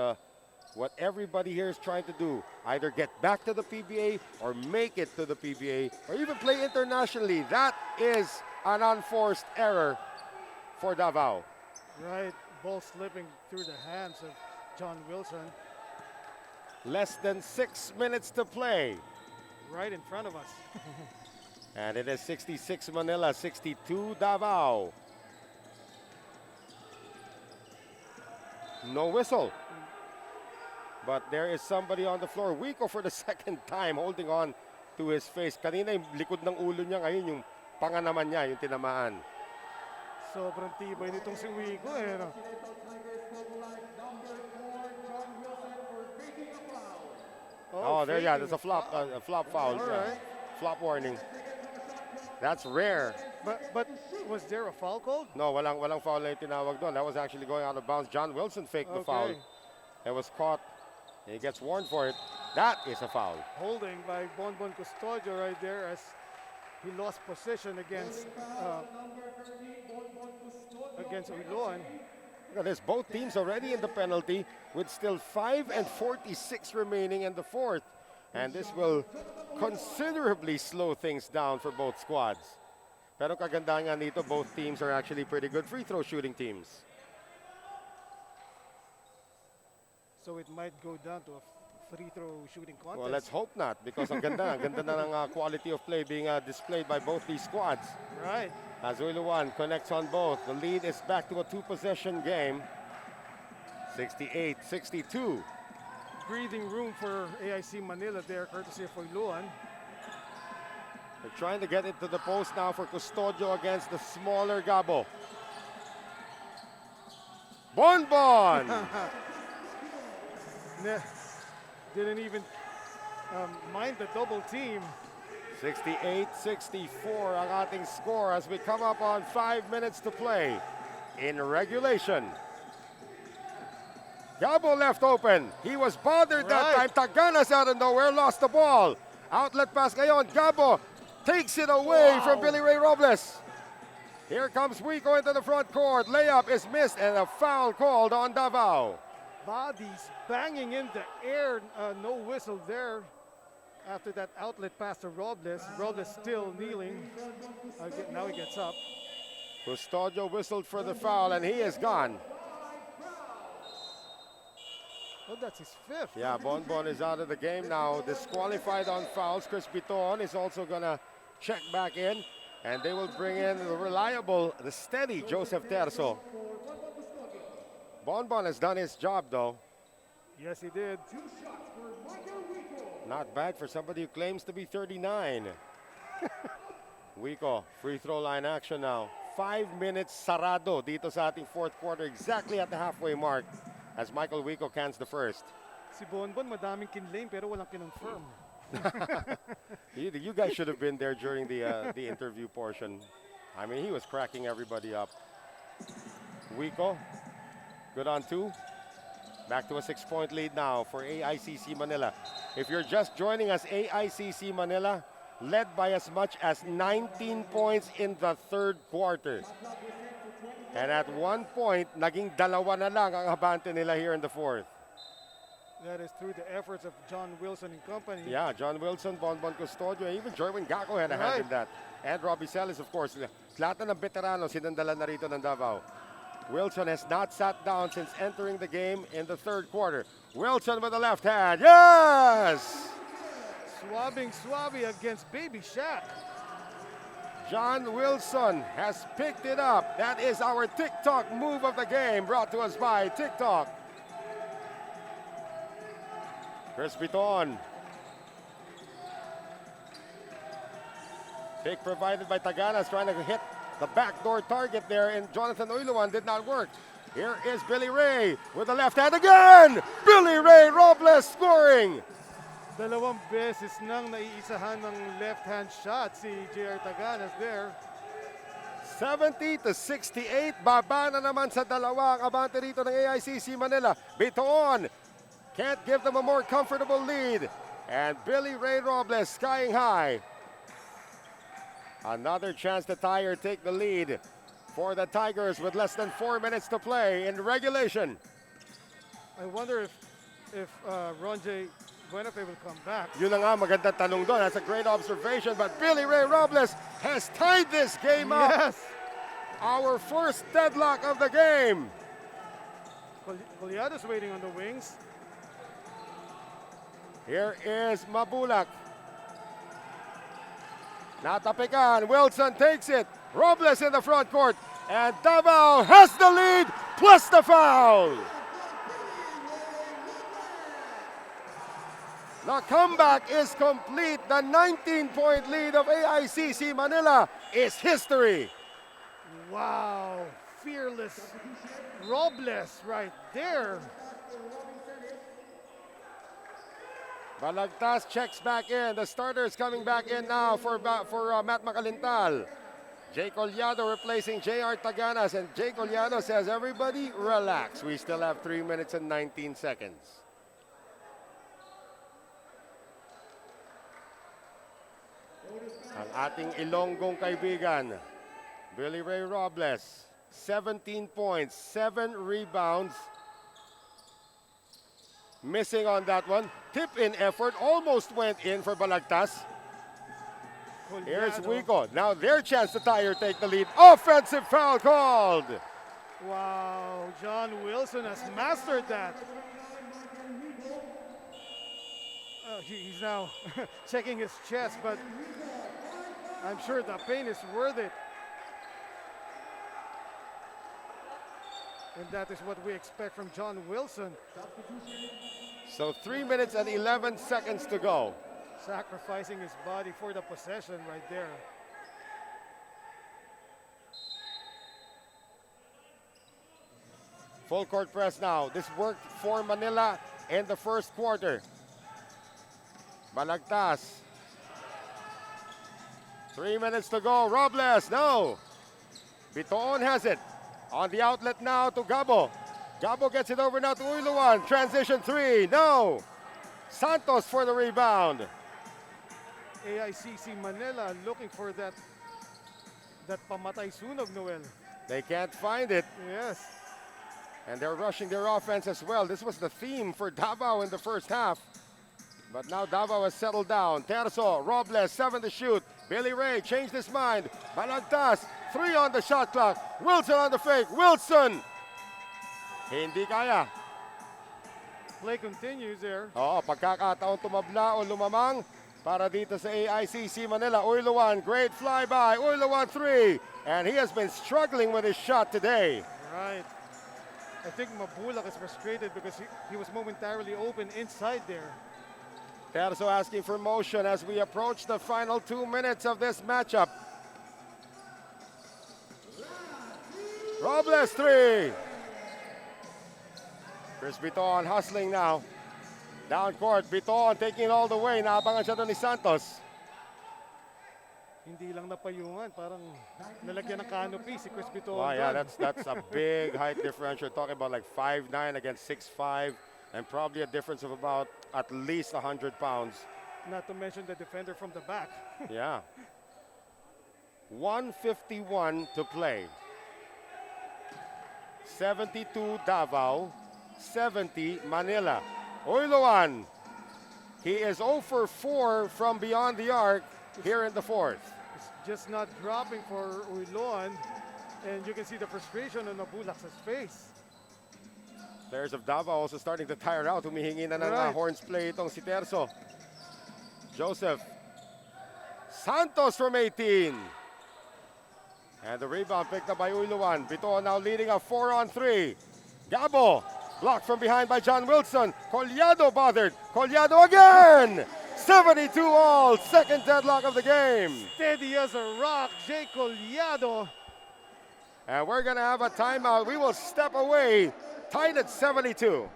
what everybody here is trying to do. Either get back to the PBA or make it to the PBA or even play internationally. That is an unforced error for Davao. Right. ball slipping through the hands of John Wilson Less than 6 minutes to play. right in front of us. And it is 66 Manila, 62 Davao. No whistle. But there is somebody on the floor. Wico for the second time holding on to his face. Kanina yung likod ng ulo niya, ngayon yung panga naman niya, yung tinamaan. Sobrang tibay nitong si Wico eh. No? Oh, there, yeah, faking. there's a flop foul. All Yeah. right. Flop warning. That's rare. But was there a foul called? No, walang foul na yung tinawag doon. That was actually going out of bounds. John Wilson faked the foul. Okay. It was caught. He gets warned for it. That is a foul. Holding by Bonbon Custodio right there as he lost position against Uloan. Look at this. Both teams already in the penalty with still 5 and 46 remaining in the fourth. And this will considerably slow things down for both squads. Pero kagandahan nga nito, both teams are actually pretty good free throw shooting teams. So it might go down to a free throw shooting contest. Well, let's hope not, because ang ganda na ng quality of play being displayed by both these squads. Right. As Uiluan connects on both, the lead is back to a two-possession game. 68-62. Breathing room for AIC Manila there, courtesy of Uloan. They're trying to get it to the post now for Custodio against the smaller Gabo. Bonbon! Didn't even mind the double team. 68-64 ang ating score as we come up on 5 minutes to play in regulation. Gabo left open. He was bothered that time. Taganas out of nowhere, lost the ball. Outlet pass ngayon. Gabo takes it away from Billy Ray Robles. Here comes Wico into the front court. Layup is missed and a foul called on Davao. Bodies banging in the air. No whistle there after that outlet pass to Robles. Robles still kneeling. Now he gets up. Custodio whistled for the foul and he is gone. Oh, that's his fifth. Yeah, Bonbon is out of the game now. Disqualified on fouls. Chris Piton is also going to check back in. And they will bring in the reliable, the steady Joseph Terzo. Bonbon has done his job, though. Yes, he did. Not bad for somebody who claims to be 39. Wico, free throw line action now. 5 minutes sarado dito sa ating fourth quarter, exactly at the halfway mark as Michael Wico cans the first. Si Bonbon madaming kinlame pero walang kinonfirm. You guys should have been there during the interview portion. I mean, he was cracking everybody up. Wico, good on two. Back to a 6-point lead now for AICC Manila. If you're just joining us, AICC Manila led by as much as 19 points in the third quarter. And at one point, naging dalawa na lang ang abante nila here in the fourth. That is through the efforts of John Wilson and company. Yeah, John Wilson, Bonbon Custodio, even Jerwin Gaco had a hand in that. And Robbie Celis, of course. Lahat na ng veterano sinandala na rito ng Davao. Wilson has not sat down since entering the game in the third quarter. Wilson with the left hand. Yes! Swabbing against Baby Shaq. John Wilson has picked it up. That is our TikTok move of the game, brought to us by TikTok. Chris Piton. Pick provided by Taganas, trying to hit the backdoor target there, and Jonathan Uiluan did not work. Here is Billy Ray with the left hand again. Billy Ray Robles scoring. Dalawang beses nang naiisahan ng left-hand shot si JR Taganas there. 70-68. Baba na naman sa dalawa ang abante rito ng AICC Manila. Bitoon can't give them a more comfortable lead. And Billy Ray Robles skying high. Another chance to tie or take the lead for the Tigers with less than 4 minutes to play in regulation. I wonder if Ron J. Buenafe will come back. Yun na nga, magandang tanong doon. That's a great observation. But Billy Ray Robles has tied this game up. Yes. Our first deadlock of the game. Colliado's waiting on the wings. Here is Mabulak. Natapikan. Wilson takes it. Robles in the front court. And Davao has the lead plus the foul. The comeback is complete. The 19-point lead of AICC Manila is history. Wow, fearless Robles right there. Balagtas checks back in. The starter is coming back in now for Matt Macalintal. Jay Collado replacing J.R. Taganas. And Jay Collado says, everybody relax. We still have 3 minutes and 19 seconds. Ang ating Ilonggong kaibigan, Billy Ray Robles, 17 points, 7 rebounds. Missing on that one. Tip-in effort almost went in for Balagtas. Here's Wico. Now their chance to tie or take the lead. Offensive foul called. Wow, John Wilson has mastered that. He's now checking his chest, but I'm sure the pain is worth it. And that is what we expect from John Wilson. So 3 minutes and 11 seconds to go. Sacrificing his body for the possession right there. Full court press now. This worked for Manila in the first quarter. Balagtas. 3 minutes to go. Robles, no. Bitoon has it. On the outlet now to Gabo. Gabo gets it over now to Uiluan. Transition three, no. Santos for the rebound. AICC Manila looking for that pamatay sunog, Noel. They can't find it. Yes. And they're rushing their offense as well. This was the theme for Davao in the first half. But now Davao has settled down. Terzo, Robles, 7 to shoot. Billy Ray changed his mind. Balagtas, 3 on the shot clock. Wilson on the fake. Wilson! Hindi kaya. Play continues there. Pagkakataon tumabla o lumamang para dito sa AICC Manila. Uiluan, great flyby. Uiluan 3. And he has been struggling with his shot today. Right. I think Mabulak is frustrated because he was momentarily open inside there. Terzo asking for motion as we approach the final 2 minutes of this matchup. Robles 3. Chris Biton hustling now. Down court, Biton taking it all the way. Naabangan siya doon ni Santos. Hindi lang napayungan, parang nalagyan ng canopy si Chris Biton. Wow, yeah, that's a big height differential. Talking about like 5'9" against 6'5", and probably a difference of about at least 100 pounds. Not to mention the defender from the back. Yeah. 1:51 to play. 72 Davao, 70 Manila. Uiluan, he is 0 for 4 from beyond the arc here in the fourth. It's just not dropping for Uiluan, and you can see the frustration on Mabulak's face. Players of Davao also starting to tire out. Humihingi na ng horns play itong si Terzo. Joseph. Santos from 18. And the rebound picked up by Uiluan. Bitoon now leading a 4-on-3. Gabo. Blocked from behind by John Wilson. Collado bothered. Collado again. 72 all. Second deadlock of the game. Steady as a rock, Jay Collado. And we're going to have a timeout. We will step away. Tied at 72.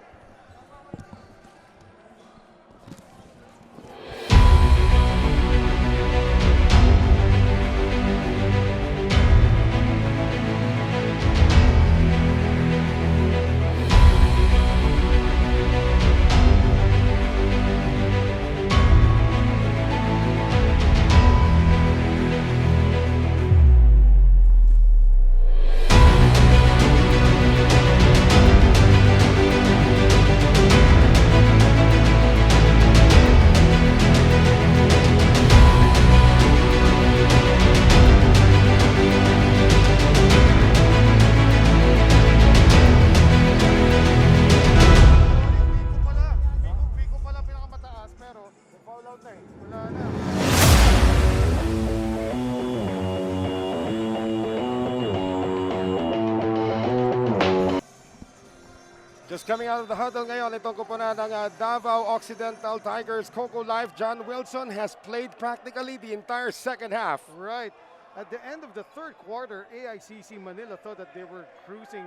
coming out of the huddle ngayon. Itong kupunan ng Davao Occidental Tigers. Coco Life, John Wilson has played practically the entire second half. Right. At the end of the third quarter, AICC Manila thought that they were cruising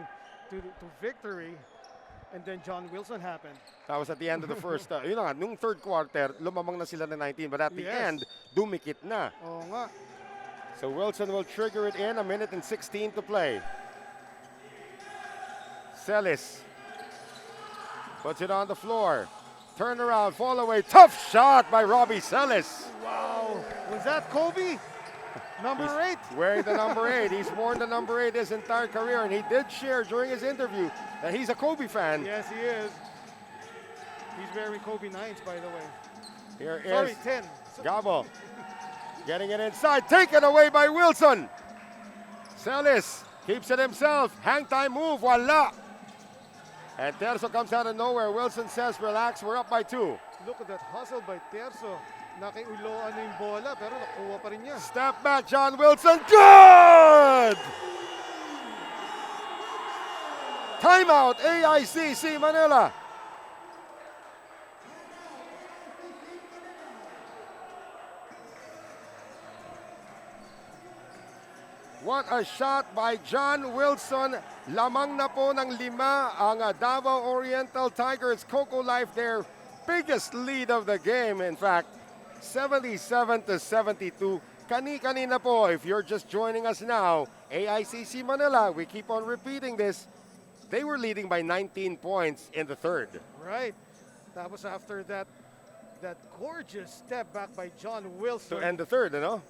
to victory. And then John Wilson happened. That was at the end of the first. Yun na nga, nung third quarter, lumamang na sila ng 19. But at the Yes. end, dumikit na. Oo nga. So Wilson will trigger it in. 1:16 to play. Celis puts it on the floor. Turn around, fall away. Tough shot by Robbie Celis. Wow. Was that Kobe? Number 8. Wearing the number 8. He's worn the number 8 his entire career, and he did share during his interview that he's a Kobe fan. Yes, he is. He's wearing Kobe 9s, by the way. Here Sorry, is 10. Gabo getting it inside, taken away by Wilson. Celis keeps it himself. Hang time move, voila. And Terzo comes out of nowhere. Wilson says, relax, we're up by 2. Look at that hustle by Terzo. Nakiuloan na yung bola, pero nakuha pa rin niya. Step back, John Wilson. Good! Timeout, AICC Manila. What a shot by John Wilson. Lamang na po ng 5 ang Davao Oriental Tigers. Coco Life, their biggest lead of the game, in fact. 77-72. Kani-kanina po, if you're just joining us now, AICC Manila, we keep on repeating this, they were leading by 19 points in the third. Right. Tapos after that gorgeous step back by John Wilson. To end the third, ano?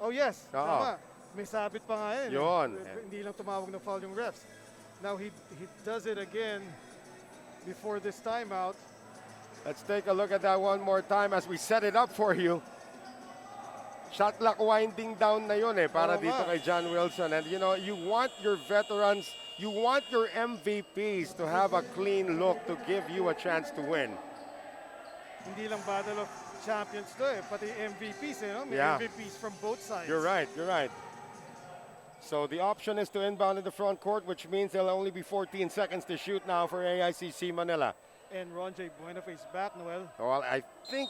Oh yes, Oo. tama. May sabit pa nga yun. Yun. Hindi lang tumawag ng foul yung refs. Now he does it again before this timeout. Let's take a look at that one more time as we set it up for you. Shot clock winding down na yun para Oo dito nga. kay John Wilson. And you know, you want your veterans, you want your MVPs to have a clean look to give you a chance to win. Hindi lang Battle of Champions to pati MVPs no? May Yeah. MVPs from both sides. You're right, you're right. So the option is to inbound in the front court, which means there'll only be 14 seconds to shoot now for AICC Manila. And Ron J. Buenaface back, Noel. Well, I think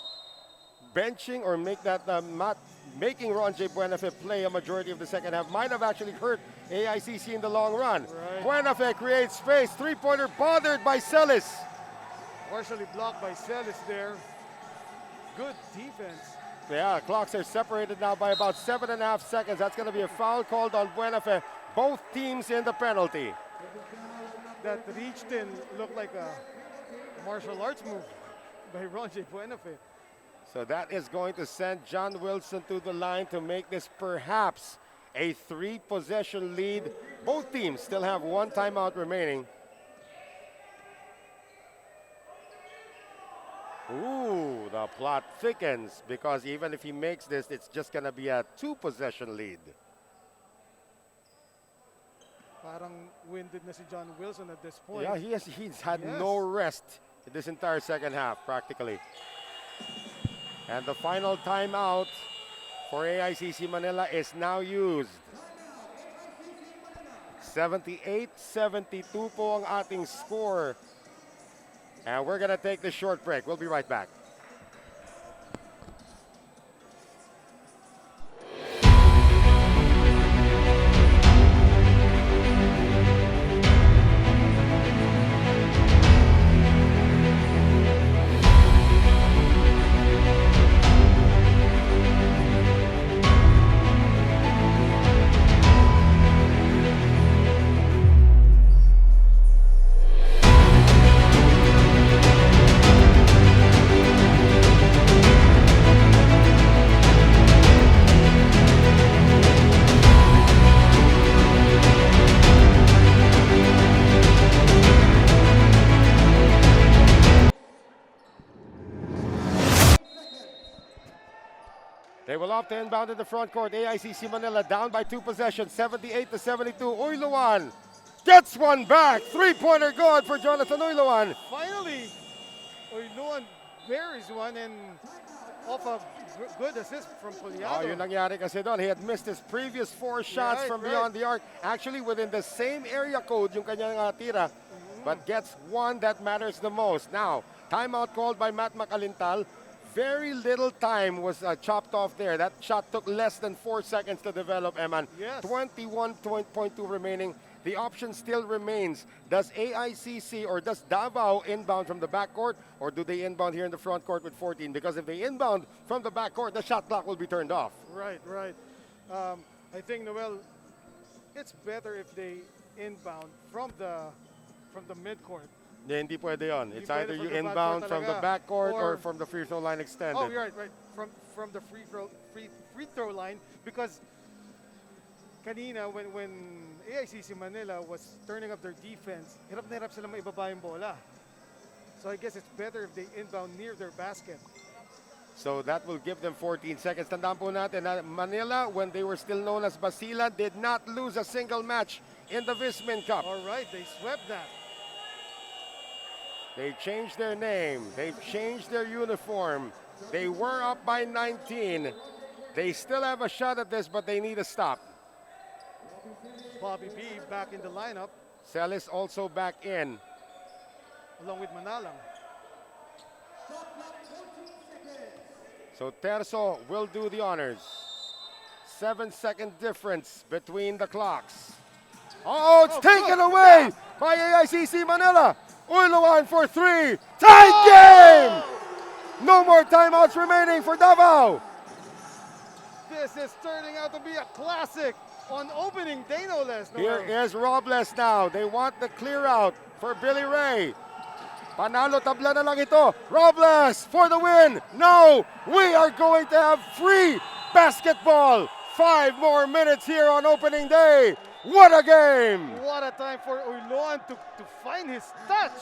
benching or making Ron J. Buenafe play a majority of the second half might have actually hurt AICC in the long run. Right. Buenafe creates space, three-pointer bothered by Celis. Partially blocked by Celis there. Good defense. Yeah, clocks are separated now by about 7.5 seconds. That's going to be a foul called on Buenafe. Both teams in the penalty. That reached in looked like a martial arts move by Ron J. Buenafe. So that is going to send John Wilson to the line to make this perhaps a 3-possession lead. Both teams still have 1 timeout remaining. Ooh, the plot thickens because even if he makes this, it's just going to be a 2-possession lead. Parang winded na si John Wilson at this point. Yeah, he's had Yes. no rest in this entire second half, practically. And the final timeout for AICC Manila is now used. 78-72 po ang ating score. And we're going to take this short break. We'll be right back. They will opt to inbound in the front court. AICC Manila down by 2 possessions, 78-72. Uyluan gets one back. 3-pointer good for Jonathan Uyluan. Finally, Uyluan buries one and off a good assist from Oh, Poliado. yun nangyari kasi doon. He had missed his previous 4 shots Right, from right. beyond the arc. Actually, within the same area code yung kanyang tira. but gets one that matters the most. Now, timeout called by Matt Macalintal. Very little time was chopped off there. That shot took less than 4 seconds to develop, Eman. Yes. 21.2 remaining. The option still remains. Does AICC or does Davao inbound from the backcourt, or do they inbound here in the front court with 14? Because if they inbound from the backcourt, the shot clock will be turned off. Right. I think, Noel, it's better if they inbound from the midcourt. Hindi pwede yun. It's Hindi either pwede you from the inbound backcourt from the talaga. backcourt or Or- from the free throw line extended. Oh, you're right. From the free throw line, because kanina when AICC Manila was turning up their defense, hirap na hirap sila maibaba yung bola. So I guess it's better if they inbound near their basket. So that will give them 14 seconds. Tandaan po natin na Manila, when they were still known as Basilan, did not lose a single match in the Vismin Cup. All right, they swept that. They changed their name. They've changed their uniform. They were up by 19. They still have a shot at this, but they need a stop. Bobby B back in the lineup Celis also back in. along with Manalang. So Terzo will do the honors. 7-second difference between the clocks. Oh, it's taken away by AICC Manila. Uiluan for 3. Tied game! No more timeouts remaining for Davao. This is turning out to be a classic on opening day, no less. Here Noel. is Robles now. They want the clear out for Billy Ray. Panalo tabla na lang ito. Robles for the win. No, we are going to have free basketball. 5 more minutes here on opening day. What a game! What a time for Uloan to find his touch.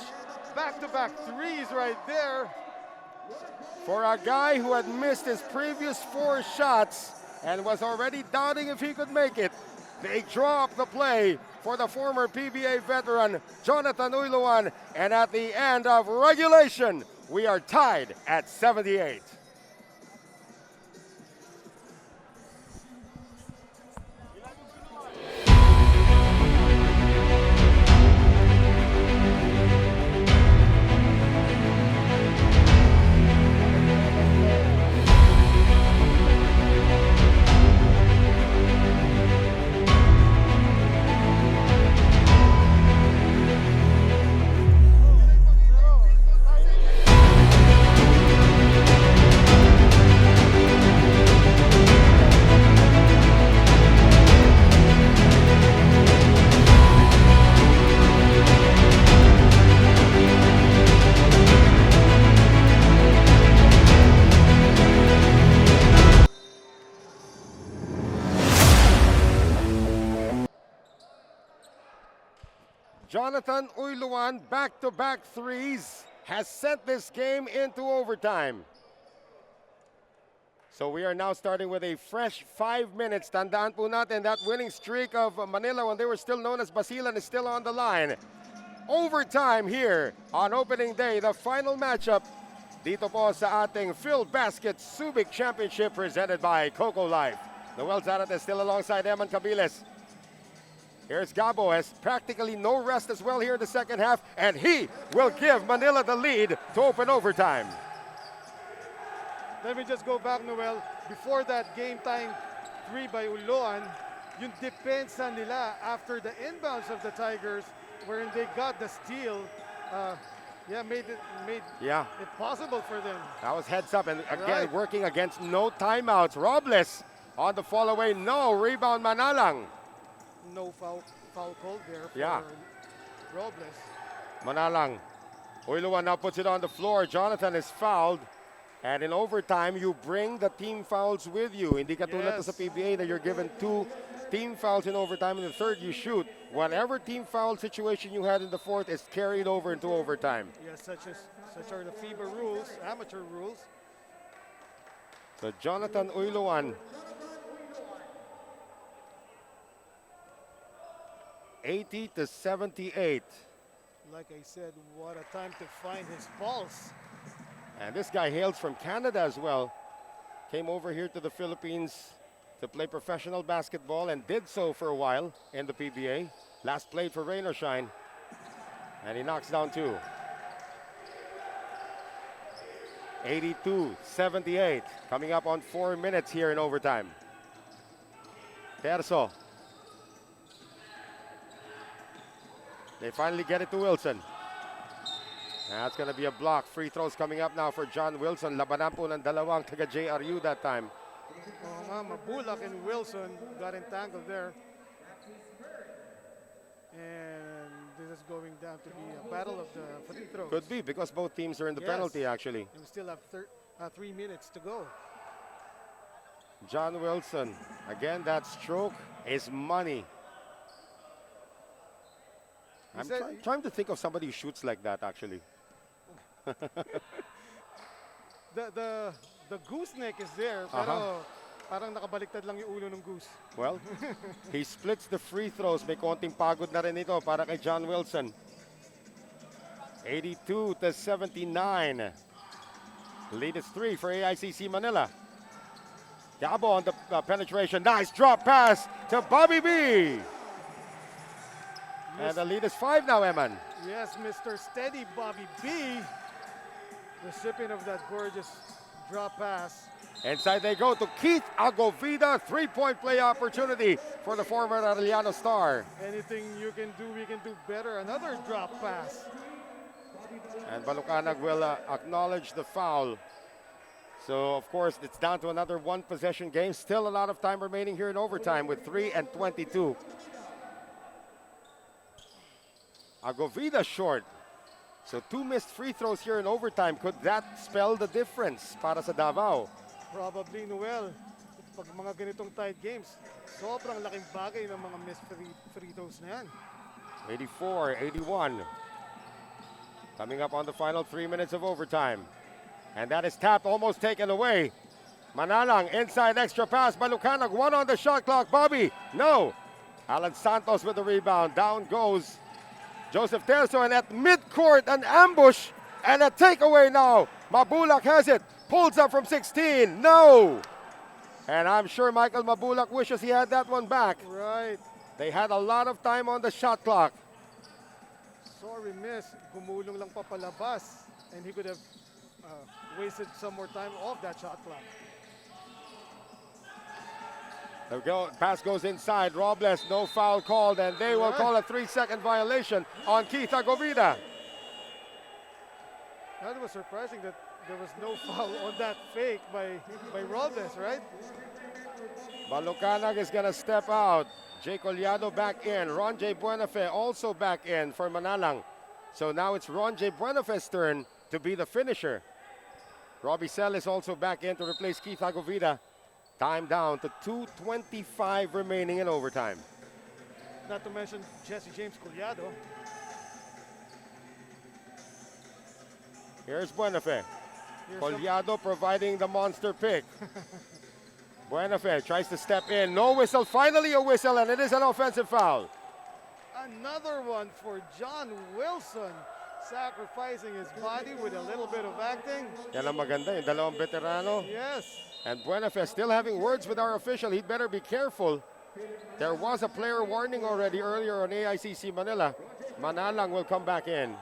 Back-to-back threes right there. For a guy who had missed his previous 4 shots and was already doubting if he could make it, they draw up the play for the former PBA veteran Jonathan Uiluan, and at the end of regulation, we are tied at 78. Jonathan Uiluan, back-to-back threes, has sent this game into overtime. So we are now starting with a fresh 5 minutes. Tandaan po natin that winning streak of Manila when they were still known as Basilan is still on the line. Overtime here on opening day, the final matchup dito po sa ating Filbasket Subic Championship presented by Coco Life. Noel Zarate still alongside Eman Cabiles. Here's Gabo, has practically no rest as well here in the second half, and he will give Manila the lead to open overtime. Let me just go back, Noel. Before that game-tying three by Uloan, yung depensa nila after the inbounds of the Tigers, wherein they got the steal, made it possible for them. That was heads up, and again Right. working against no timeouts. Robles on the fall away, no rebound Manalang. No foul called there for Yeah. Robles. Manalang. Uiluan now puts it on the floor. Jonathan is fouled. And in overtime, you bring the team fouls with you. Hindi katulad to sa Yes. PBA that you're given 2 team fouls in overtime. In the third, you shoot. Whatever team foul situation you had in the fourth is carried over into overtime. Yes, such are the FIBA rules, amateur rules. So Jonathan Uiluan, 80-78. Like I said, what a time to find his pulse. And this guy hails from Canada as well. Came over here to the Philippines to play professional basketball and did so for a while in the PBA. Last played for Rain or Shine. And he knocks down two. 82-78. Coming up on 4 minutes here in overtime. Terzo. They finally get it to Wilson. That's going to be a block. Free throws coming up now for John Wilson. Labanan po ng dalawang taga JRU that time. Mabulak and Wilson got entangled there. And this is going down to be a battle of the free throws. Could be because both teams are in the Yes. penalty actually. And we still have 3 minutes to go. John Wilson. Again, that stroke is money. I'm trying to think of somebody who shoots like that actually. The gooseneck is there, pero parang nakabaliktad lang yung ulo ng goose. Well, he splits the free throws. May konting pagod na rin ito para kay John Wilson. 82-79. Lead is 3 for AICC Manila. Gabo on the penetration. Nice drop pass to Bobby B. And the lead is 5 now, Eman. Yes, Mr. Steady Bobby B. Recipient of that gorgeous drop pass. Inside they go to Keith Agovida. 3-point play opportunity for the former Arellano star. Anything you can do, we can do better. Another drop pass. And Balucanag will acknowledge the foul. So, of course, it's down to another one possession game. Still a lot of time remaining here in overtime with 3:22. Agovida short. So 2 missed free throws here in overtime. Could that spell the difference para sa Davao? Probably, Noel. Pag mga ganitong tight games, sobrang laking bagay ng mga missed free throws na yan. 84-81. Coming up on the final 3 minutes of overtime. And that is tapped, almost taken away. Manalang inside extra pass. Balucanag, 1 on the shot clock. Bobby, no. Alan Santos with the rebound. Down goes Joseph Terzo, and at midcourt, an ambush and a takeaway now. Mabulak has it, pulls up from 16, no. And I'm sure Michael Mabulak wishes he had that one back. Right. They had a lot of time on the shot clock. Sorry, miss. Gumulong lang papalabas. And he could have wasted some more time off that shot clock. There we go. Pass goes inside. Robles, no foul called, and they will call a 3-second violation on Keith Agovida. That was surprising that there was no foul on that fake by Robles, right? Balucanag is going to step out. Jay Collado back in. Ron J. Buenafe also back in for Manalang. So now it's Ron J. Buenafe's turn to be the finisher. Robbie Sell is also back in to replace Keith Agovida. Time down to 2:25 remaining in overtime. Not to mention Jesse James Collado. Here's Buenafe. Collado providing the monster pick. Buenafe tries to step in. No whistle. Finally a whistle, and it is an offensive foul. Another one for John Wilson. Sacrificing his body with a little bit of acting. Yan ang maganda, yung dalawang veterano. Yes. And Buenafe still having words with our official. He'd better be careful. There was a player warning already earlier on AICC Manila. Manalang will come back in.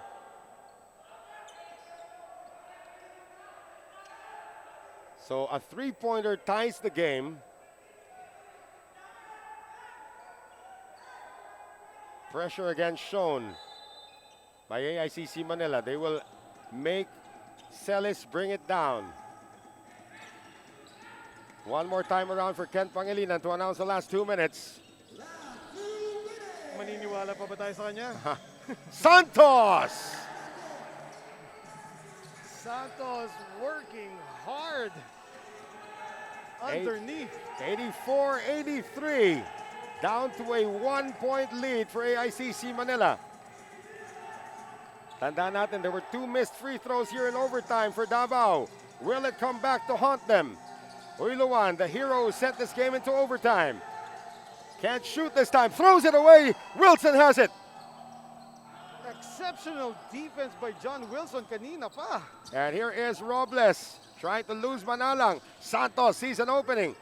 So a 3-pointer ties the game. Pressure again shown by AICC Manila. They will make Celis bring it down. One more time around for Ken Pangilinan to announce the last 2 minutes. Maniniwala pa ba tayo sa kanya? Santos! Santos working hard underneath. 84-83. Down to a 1-point lead for AICC Manila. Tandaan natin, there were 2 missed free throws here in overtime for Davao. Will it come back to haunt them? Uiluan, the hero who sent this game into overtime. Can't shoot this time, throws it away. Wilson has it. Exceptional defense by John Wilson kanina pa. And here is Robles trying to lose Manalang. Santos sees an opening.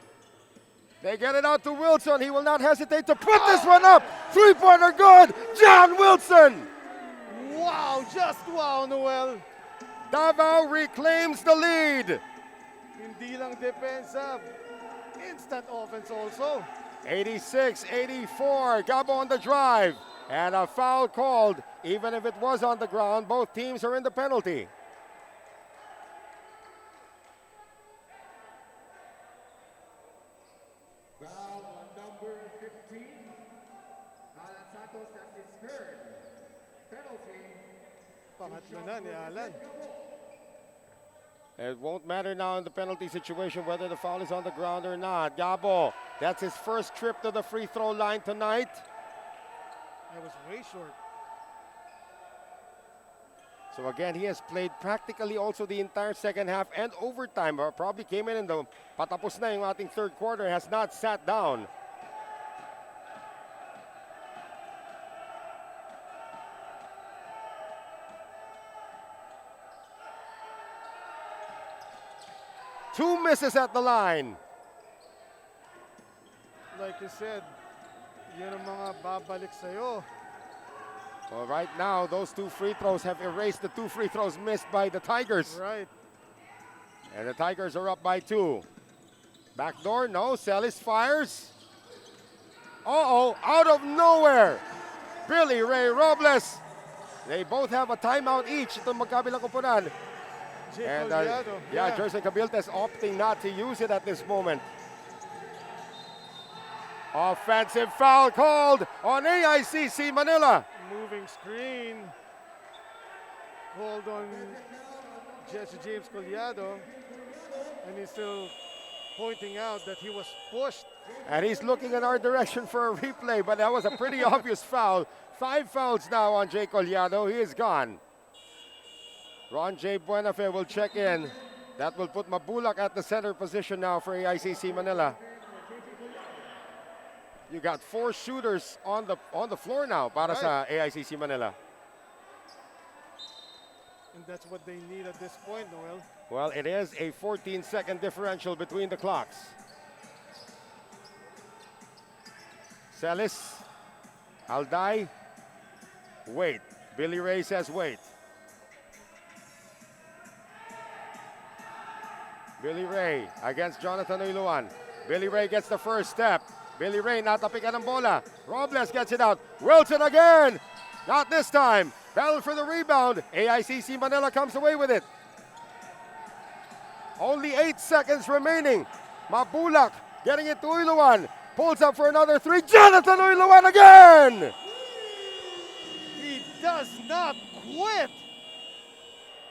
They get it out to Wilson. He will not hesitate to put this one up. 3-pointer good. John Wilson. Wow, just wow, Noel. Davao reclaims the lead. Hindi lang depensa, instant offense also. 86-84, Gabo on the drive. And a foul called, even if it was on the ground. Both teams are in the penalty. Foul on number 15. Alan Santos, that's his third. Penalty. Pangatlo na ni Alan. It won't matter now in the penalty situation whether the foul is on the ground or not. Gabo, that's his first trip to the free throw line tonight. That was way short. So again, he has played practically also the entire second half and overtime. Or probably came in the patapos na yung ating third quarter, has not sat down. Two misses at the line. Like you said, yun ang mga babalik sa'yo. Well, right now, those two free throws have erased the two free throws missed by the Tigers. Right. And the Tigers are up by 2. Backdoor, no. Celis fires. Uh-oh, out of nowhere. Billy Ray Robles. They both have a timeout each. Itong magkabilang kupunan. And yeah, Jersey Cabiltes opting not to use it at this moment. Offensive foul called on AICC Manila. Moving screen. Hold on Jesse James Collado. And he's still pointing out that he was pushed. And he's looking in our direction for a replay, but that was a pretty obvious foul. 5 fouls now on Jay Collado. He is gone. Ron J. Buenafe will check in. That will put Mabulak at the center position now for AICC Manila. You got 4 shooters on the floor now para sa AICC Manila. And that's what they need at this point, Noel. Well, it is a 14-second differential between the clocks. Celis, Alday, wait. Billy Ray says wait. Billy Ray against Jonathan Uiluan. Billy Ray gets the first step. Billy Ray natapikan ng bola. Robles gets it out. Wilson again. Not this time. Battle for the rebound. AICC Manila comes away with it. Only 8 seconds remaining. Mabulak getting it to Uiluan. Pulls up for another 3. Jonathan Uiluan again. He does not quit.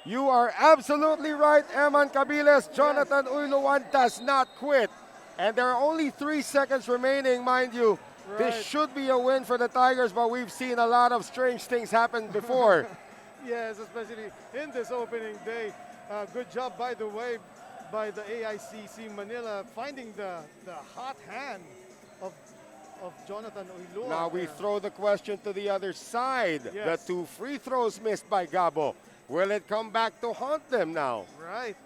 You are absolutely right, Eman Cabiles. Jonathan Uiluan does not quit. And there are only 3 seconds remaining, mind you. This should be a win for the Tigers, but we've seen a lot of strange things happen before. Yes, especially in this opening day. Good job, by the way, by the AICC Manila finding the hot hand of Jonathan Uiluan. Now we throw the question to the other side. Yes. The 2 free throws missed by Gabo. Will it come back to haunt them now? Right.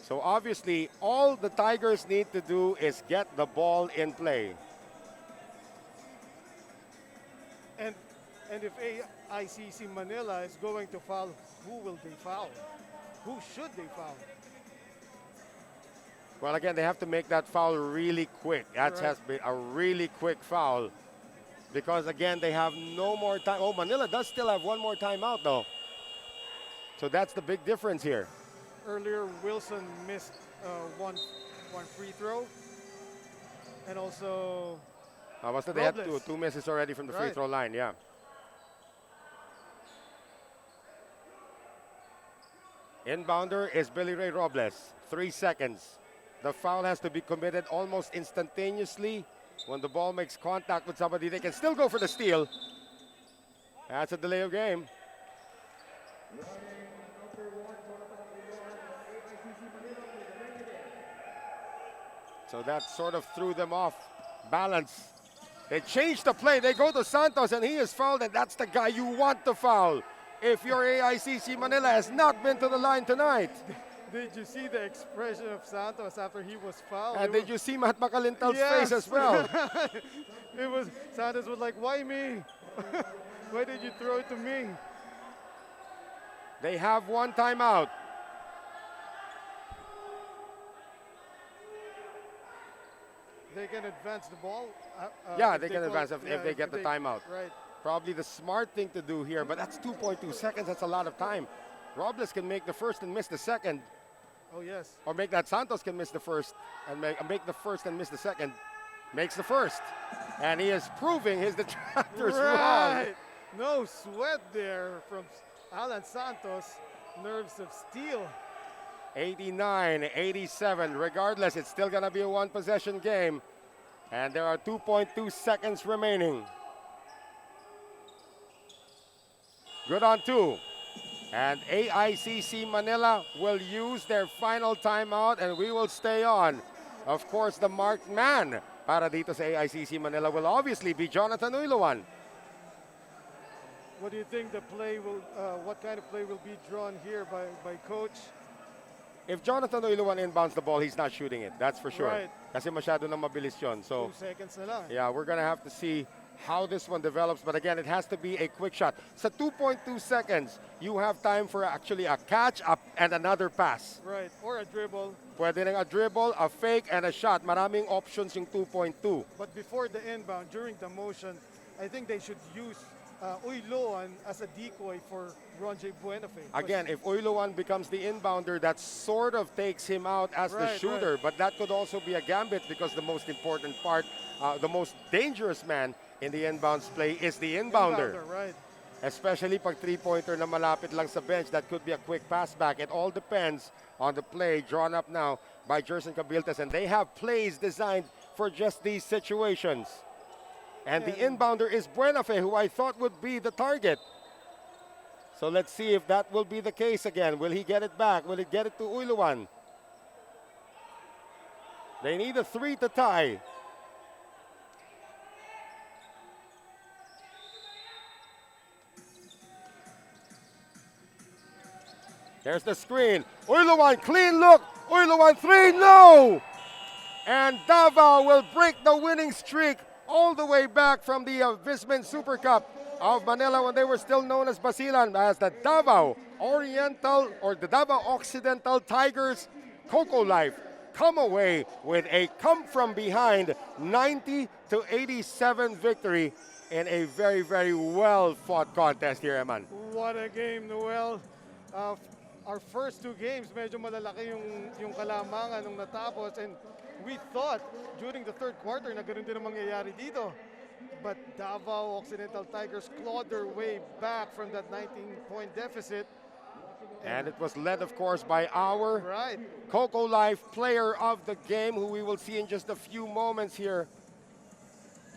So obviously, all the Tigers need to do is get the ball in play. And if AICC Manila is going to foul, who will they foul? Who should they foul? Well, again, they have to make that foul really quick. That has been a really quick foul. Because, again, they have no more time. Oh, Manila does still have 1 more timeout, though. So that's the big difference here. Earlier, Wilson missed one free throw. And also They had Robles. 2 misses already from the free throw line, yeah. Inbounder is Billy Ray Robles. 3 seconds. The foul has to be committed almost instantaneously. When the ball makes contact with somebody, they can still go for the steal. That's a delay of game. So that sort of threw them off balance. They changed the play. They go to Santos, and he is fouled, and that's the guy you want to foul. If your AICC Manila has not been to the line tonight. Did you see the expression of Santos after he was fouled? And did you see Mahatma Kalintal's face as well? Santos was like, why me? Why did you throw it to me? They have one timeout. They can advance the ball. Yeah, if they can call- advance if they get the timeout. Right. Probably the smart thing to do here, but that's 2.2 seconds. That's a lot of time. Robles can make the first and miss the second, Oh, yes. or make that Santos can miss the first and make the first and miss the second. Makes the first, and he is proving his detractors wrong. Right. No sweat there from Alan Santos. Nerves of steel. 89-87. Regardless, it's still going to be a one-possession game, and there are 2.2 seconds remaining. Good on two. And AICC Manila will use their final timeout, and we will stay on. Of course, the marked man para dito sa AICC Manila will obviously be Jonathan Uiluan. What do you think the play will, what kind of play will be drawn here by coach? If Jonathan Uiluan inbounds the ball, he's not shooting it. That's for sure. Right. Kasi masyado nang mabilis yun. So, 2 seconds na lang. yeah, we're going to have to see how this one develops. But again, it has to be a quick shot. Sa 2.2 seconds, you have time for actually a catch up and another pass. Right. Or a dribble. Pwede nang a dribble, a fake, and a shot. Maraming options yung 2.2. But before the inbound, during the motion, I think they should use Uiloan as a decoy for Ronjay Buenafe. Again, if Uiluan becomes the inbounder, that sort of takes him out as the Right, shooter. But that could also be a gambit because the most important part, the most dangerous man in the inbounds play is the inbounder. Right. Especially pag three-pointer na malapit lang sa bench, that could be a quick pass back. It all depends on the play drawn up now by Jerson Cabiltes, and they have plays designed for just these situations. And the inbounder is Buenafe, who I thought would be the target. So let's see if that will be the case again. Will he get it back? Will he get it to Uiluan? They need a 3 to tie. There's the screen. Uiluan, clean look. Uiluan, 3, no! And Davao will break the winning streak all the way back from the Vismin Super Cup of Manila when they were still known as Basilan, as the Davao Oriental or the Davao Occidental Tigers. Coco Life come away with a come from behind 90-87 victory in a very, very well fought contest here, Eman. What a game, Noel. Our first 2 games, medyo malalaki yung kalamangan nung natapos, and we thought during the third quarter na ganun din ang mangyayari dito. But Davao Occidental Tigers clawed their way back from that 19-point deficit. And it was led, of course, by our Right. Coco Life player of the game, who we will see in just a few moments here.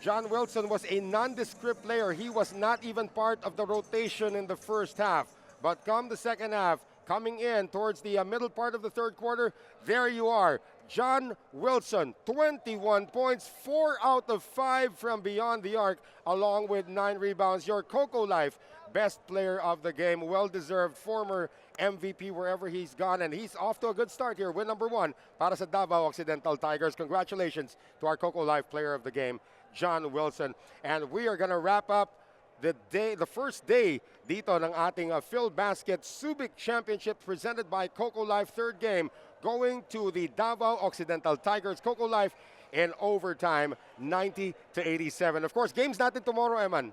John Wilson was a nondescript player. He was not even part of the rotation in the first half. But come the second half, coming in towards the middle part of the third quarter, there you are. John Wilson, 21 points, 4 out of 5 from beyond the arc, along with 9 rebounds. Your Coco Life best player of the game, well-deserved former MVP wherever he's gone, and he's off to a good start here. Win number 1 para sa Davao Occidental Tigers. Congratulations to our Coco Life player of the game, John Wilson. And we are going to wrap up the first day dito ng ating Filbasket Subic Championship presented by Coco Life. Third game going to the Davao Occidental Tigers. Coco Life in overtime, 90-87. Of course, games natin tomorrow, Eman.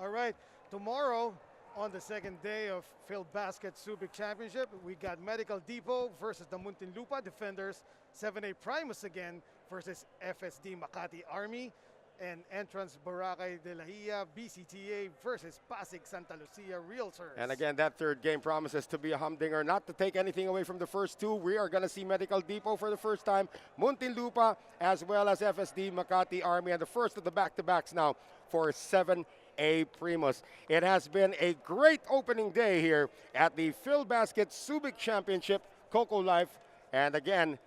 All right. Tomorrow, on the second day of Filbasket Subic Championship, we got Medical Depot versus the Muntinlupa Defenders, 7A Primus again versus FSD Makati Army, and Entrance Boracay de la Hia BCTA versus Pasig Santa Lucia Realtors. And again, that third game promises to be a humdinger. Not to take anything away from the first 2, we are going to see Medical Depot for the first time, Muntinlupa, as well as FSD Makati Army, and the first of the back-to-backs now for 7A Primus. It has been a great opening day here at the Filbasket Subic Championship, Coco Life, and again,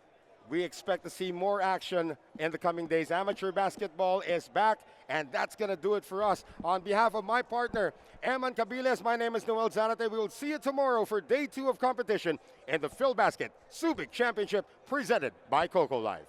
we expect to see more action in the coming days. Amateur basketball is back, and that's going to do it for us. On behalf of my partner, Eman Cabiles, my name is Noel Zanate. We will see you tomorrow for day 2 of competition in the Filbasket Subic Championship presented by Coco Life.